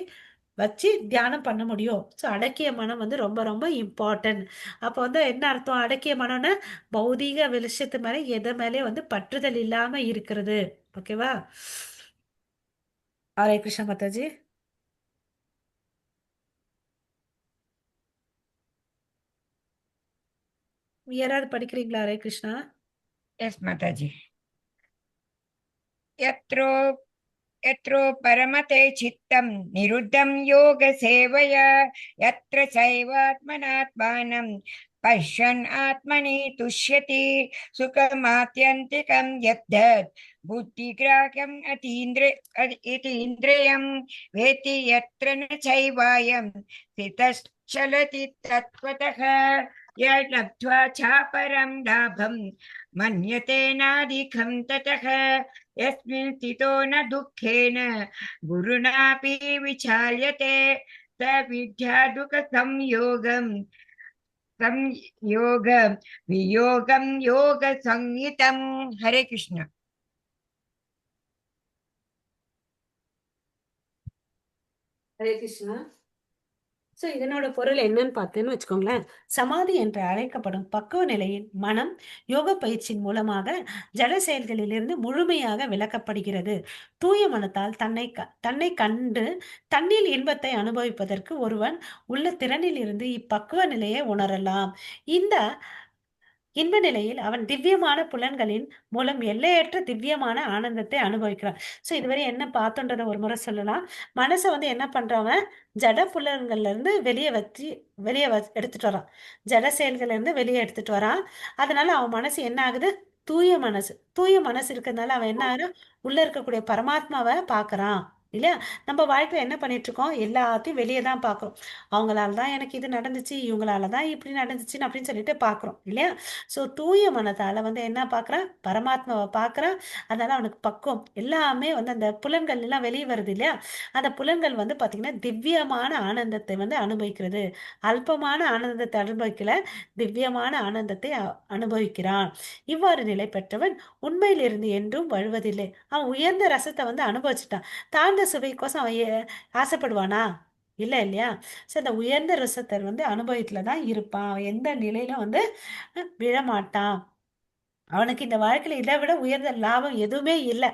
வச்சு தியானம் பண்ண முடியும். ஸோ அடக்கிய மனம் வந்து ரொம்ப ரொம்ப இம்பார்ட்டன்ட். அப்போ வந்து என்ன அர்த்தம்? அடக்கிய மனம்னா பௌதீக வெளிச்சத்து மேல எதை மேலே வந்து பற்றுதல் இல்லாம இருக்கிறது. ஓகேவா? ஹரே கிருஷ்ண மாதாஜி. யாராவது படிக்கிறீங்களா? ஹரே கிருஷ்ணா. यस माताजी. यत्रो परमते चित्तं निरुद्धं योगसेवया यत्र चैवात्मनात्मानं पश्यन् आत्मनि तुष्यति सुखमात्यन्तिकं यद्दत् बुद्धिग्राह्यम् अतीन्द्रियं वेत्ति यत्र न चैवायं स्थितश्चलति तत्त्वतः यलब्ध्वा चापरं लाभं मन्यते नाधिकं ततः यस्मिन् स्थितो न दुःखेन गुरुणापि विचाल्यते स विद्या दुःखसंयोगं वियोगं योगसंहितं. हरे कृष्ण. ஹரே கிருஷ்ணா. ஸோ இதனோட பொருள் என்னன்னு பார்த்தேன்னு வச்சுக்கோங்களேன். சமாதி என்று அழைக்கப்படும் பக்குவ நிலையின் மனம் யோக பயிற்சியின் மூலமாக ஜட செயல்களிலிருந்து முழுமையாக விலக்கப்படுகிறது. தூய மனத்தால் தன்னை கண்டு தன்னில் இன்பத்தை அனுபவிப்பதற்கு ஒருவன் உள்ள திறனில் இருந்து இப்பக்குவ நிலையை உணரலாம். இந்த இன்ப நிலையில் அவன் திவ்யமான புலன்களின் மூலம் எல்லையற்ற திவ்யமான ஆனந்தத்தை அனுபவிக்கிறான். சோ இதுவரை என்ன பார்த்தோன்றத ஒரு முறை சொல்லலாம். மனசை வந்து என்ன பண்றவன் ஜட புலன்கள்ல இருந்து வெளியே எடுத்துட்டு வரான். ஜட செயல்கள்ல இருந்து வெளியே எடுத்துட்டு வரான். அதனால அவன் மனசு என்ன ஆகுது? தூய மனசு இருக்கிறதுனால அவன் என்ன ஆகுறான்? உள்ள இருக்கக்கூடிய பரமாத்மாவை பார்க்கறான். இல்லையா? நம்ம வாழ்க்கையில என்ன பண்ணிட்டு இருக்கோம்? எல்லாத்தையும் வெளியே தான் பார்க்கிறோம். அவங்களால தான் எனக்கு இது நடந்துச்சு, இவங்களால தான் இப்படி நடந்துச்சுன்னு அப்படின்னு சொல்லிட்டு பார்க்குறோம். இல்லையா? ஸோ தூய மனதால வந்து என்ன பார்க்குறான்? பரமாத்மாவை பார்க்குறான். அதனால அவனுக்கு பக்குவம் எல்லாமே வந்து அந்த புலன்கள் எல்லாம் வெளியே வருது இல்லையா? அந்த புலன்கள் வந்து பார்த்தீங்கன்னா திவ்யமான ஆனந்தத்தை வந்து அனுபவிக்கிறது. அல்பமான ஆனந்தத்தை அனுபவிக்கல, திவ்யமான ஆனந்தத்தை அனுபவிக்கிறான். இவ்வாறு நிலை பெற்றவன் உண்மையிலிருந்து என்றும் வழுவதில்லை. அவன் உயர்ந்த ரசத்தை வந்து அனுபவிச்சுட்டான். தாழ்ந்த சுவைக்கோசம் அவன் ஆசைப்படுவானா? இல்ல இல்லையா? ஸோ அந்த உயர்ந்த ரசத்தை வந்து அனுபவத்துல தான் இருப்பான். அவன் எந்த நிலையிலும் வந்து விழமாட்டான். அவனுக்கு இந்த வாழ்க்கையில இதை விட உயர்ந்த லாபம் எதுவுமே இல்லை.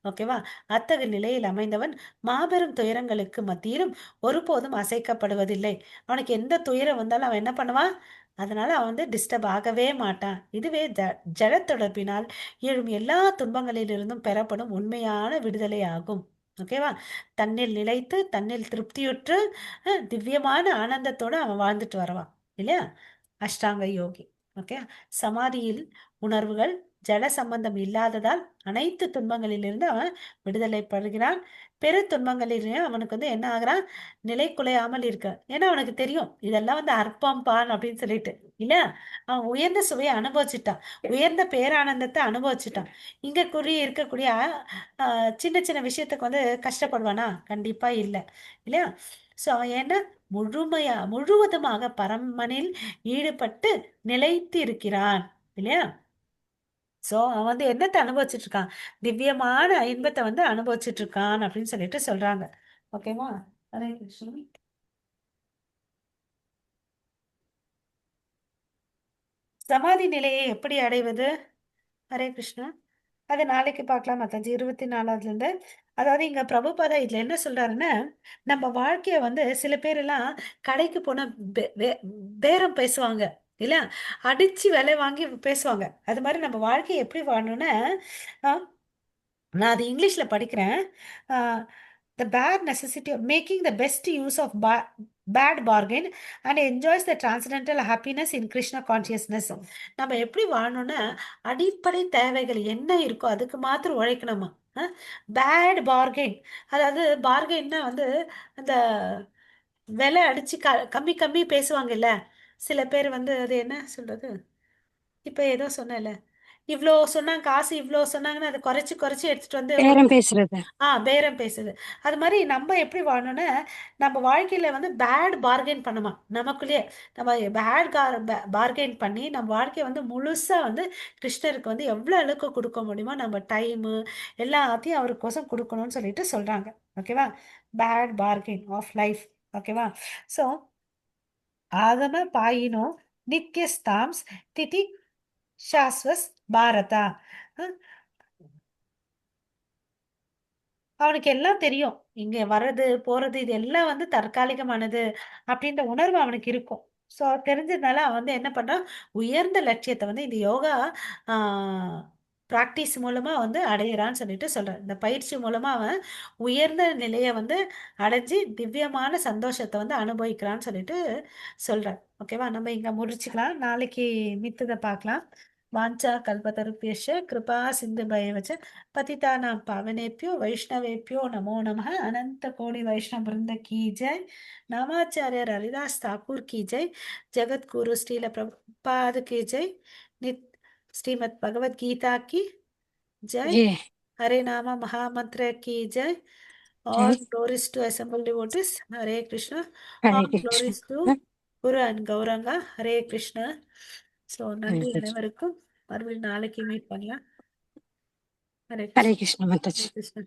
ஓகேவா? அத்தகைய நிலையில் அமைந்தவன் மாபெரும் துயரங்களுக்கு மத்தியிலும் ஒருபோதும் அசைக்கப்படுவதில்லை. அவனுக்கு எந்த துயரம் வந்தாலும் அவன் என்ன பண்ணுவான்? அதனால அவன் வந்து டிஸ்டர்ப் ஆகவே மாட்டான். இதுவே ஜட தொடர்பினால் எழும் எல்லா துன்பங்களிலிருந்தும் பெறப்படும் உண்மையான விடுதலை ஆகும். ஓகேவா? தன்னில் நிலைத்து தன்னில் திருப்தியுற்று திவ்யமான ஆனந்தத்தோட அவன் வாழ்ந்துட்டு வருவான். இல்லையா? அஷ்டாங்க யோகி. ஓகே. சமாதியில் உணர்வுகள் ஜட சம்பந்தம் இல்லாததால் அனைத்து துன்பங்களிலிருந்து அவன் விடுதலை படுகிறான். பெரு துன்பங்களிலும் அவனுக்கு வந்து என்ன ஆகுறான்? நிலை குலையாமல் இருக்க. ஏன்னா அவனுக்கு தெரியும் இதெல்லாம் வந்து அற்பம் பான் அப்படின்னு சொல்லிட்டு. இல்ல, அவன் உயர்ந்த சுவையை அனுபவிச்சுட்டான். உயர்ந்த பேரானந்தத்தை அனுபவிச்சுட்டான். இங்க இருக்கக்கூடிய சின்ன சின்ன விஷயத்துக்கு வந்து கஷ்டப்படுவானா? கண்டிப்பா இல்லை. இல்லையா? சோ அவன் என்ன முழுவதுமாக பரமனில் ஈடுபட்டு நிலைத்து இருக்கிறான். இல்லையா? சோ அவன் வந்து என்னத்தை அனுபவிச்சுட்டு இருக்கான்? திவ்யமான இன்பத்தை வந்து அனுபவிச்சுட்டு இருக்கான் அப்படின்னு சொல்லிட்டு சொல்றாங்க. ஓகேவா? ஹரே கிருஷ்ணன். சமாதி நிலையை எப்படி அடைவது? ஹரே கிருஷ்ணா. அது நாளைக்கு பார்க்கலாம் மாதாஜி. 24வது இருந்து. அதாவது இங்க பிரபுபாதா இதுல என்ன சொல்றாருன்னா, நம்ம வாழ்க்கைய வந்து சில பேர் எல்லாம் கடைக்கு போன பேரம் பேசுவாங்க இல்ல, அடிச்சு விலை வாங்கி பேசுவாங்க. அது மாதிரி நம்ம வாழ்க்கையை எப்படி வாழணும்னா, நான் அது இங்கிலீஷ்ல படிக்கிறேன். The bad necessity of making the best use of bad bargain and enjoys the transcendental happiness in Krishna consciousness. நம்ம எப்படி வாழணும்னா, அடிப்படை தேவைகள் என்ன இருக்கோ அதுக்கு மாத்திரம் உழைக்கணுமா. பேட் பார்கெயின், அதாவது பார்கெயின்னா வந்து அந்த விலை அடிச்சு கம்மி கம்மி பேசுவாங்கல்ல சில பேர் வந்து, அது என்ன சொல்றது, இப்ப ஏதோ சொன்னல, இவ்வளோ சொன்னாங்க காசு, இவ்வளோ சொன்னாங்கன்னா அதை குறைச்சி குறைச்சி எடுத்துட்டு வந்து பேரம் பேசுறது. பேரம் பேசுது. அது மாதிரி நம்ம எப்படி வாழணும்னா, நம்ம வாழ்க்கையில வந்து பேட் பார்கெயின் பண்ணுமா நமக்குள்ளேயே. நம்ம பேட் பார்கெயின் பண்ணி நம்ம வாழ்க்கையை வந்து முழுசா வந்து கிருஷ்ணருக்கு வந்து எவ்வளவு அளவுக்கு கொடுக்க முடியுமோ நம்ம டைமு எல்லாத்தையும் அவருக்கோசம் கொடுக்கணும்னு சொல்லிட்டு சொல்றாங்க. ஓகேவா? Bad bargain of life. ஓகேவா? ஸோ ஆகம பாயினோ நித்யஸ்தாம்ஸ் திதி சாஸ்வஸ் பாரதா. அவனுக்கு எல்லாம் தெரியும். இங்க வர்றது போறது இது எல்லாம் வந்து தற்காலிகமானது அப்படின்ற உணர்வு அவனுக்கு இருக்கும். ஸோ தெரிஞ்சதுனால அவன் வந்து என்ன பண்றான்? உயர்ந்த லட்சியத்தை வந்து இந்த யோகா பிராக்டிஸ் மூலமா வந்து அடையிறான்னு சொல்லிட்டு சொல்றான். இந்த பயிற்சி மூலமா அவன் உயர்ந்த நிலையை வந்து அடைஞ்சு திவ்யமான சந்தோஷத்தை வந்து அனுபவிக்கிறான்னு சொல்லிட்டு சொல்றான். ஓகேவா? நம்ம இங்க முடிச்சுக்கலாம். நாளைக்கு மித்ததை பார்க்கலாம். வாஞ்சா கல்பதருப்பியஷ கிருபா சிந்து பயவச்ச पतितानां पावनेभ्यो वैष्णवेभ्यो नमो नमः। अनंत कोटि वैष्णव वृंद की जय। नामाचार्य हरिदास ठाकुर की जय। जगत गुरु श्रील प्रभुपाद की जय। नित श्रीमद् भगवद गीता की जय। ஜெய हरे नाम महामंत्र की जय। ஜெய. All glories to assembled devotees. Hare Krishna. Hare All glories to Krishna. Guru and Gauranga. Hare Krishna. So Hare நன்றி கிருஷ்ணா. அனைவருக்கும். மறுபடியும் நாளைக்கு மீட் பண்ணலாம். ஹரே ஹரே கிருஷ்ணா. கிருஷ்ணா மாதாஜி. ஹரே கிருஷ்ணா.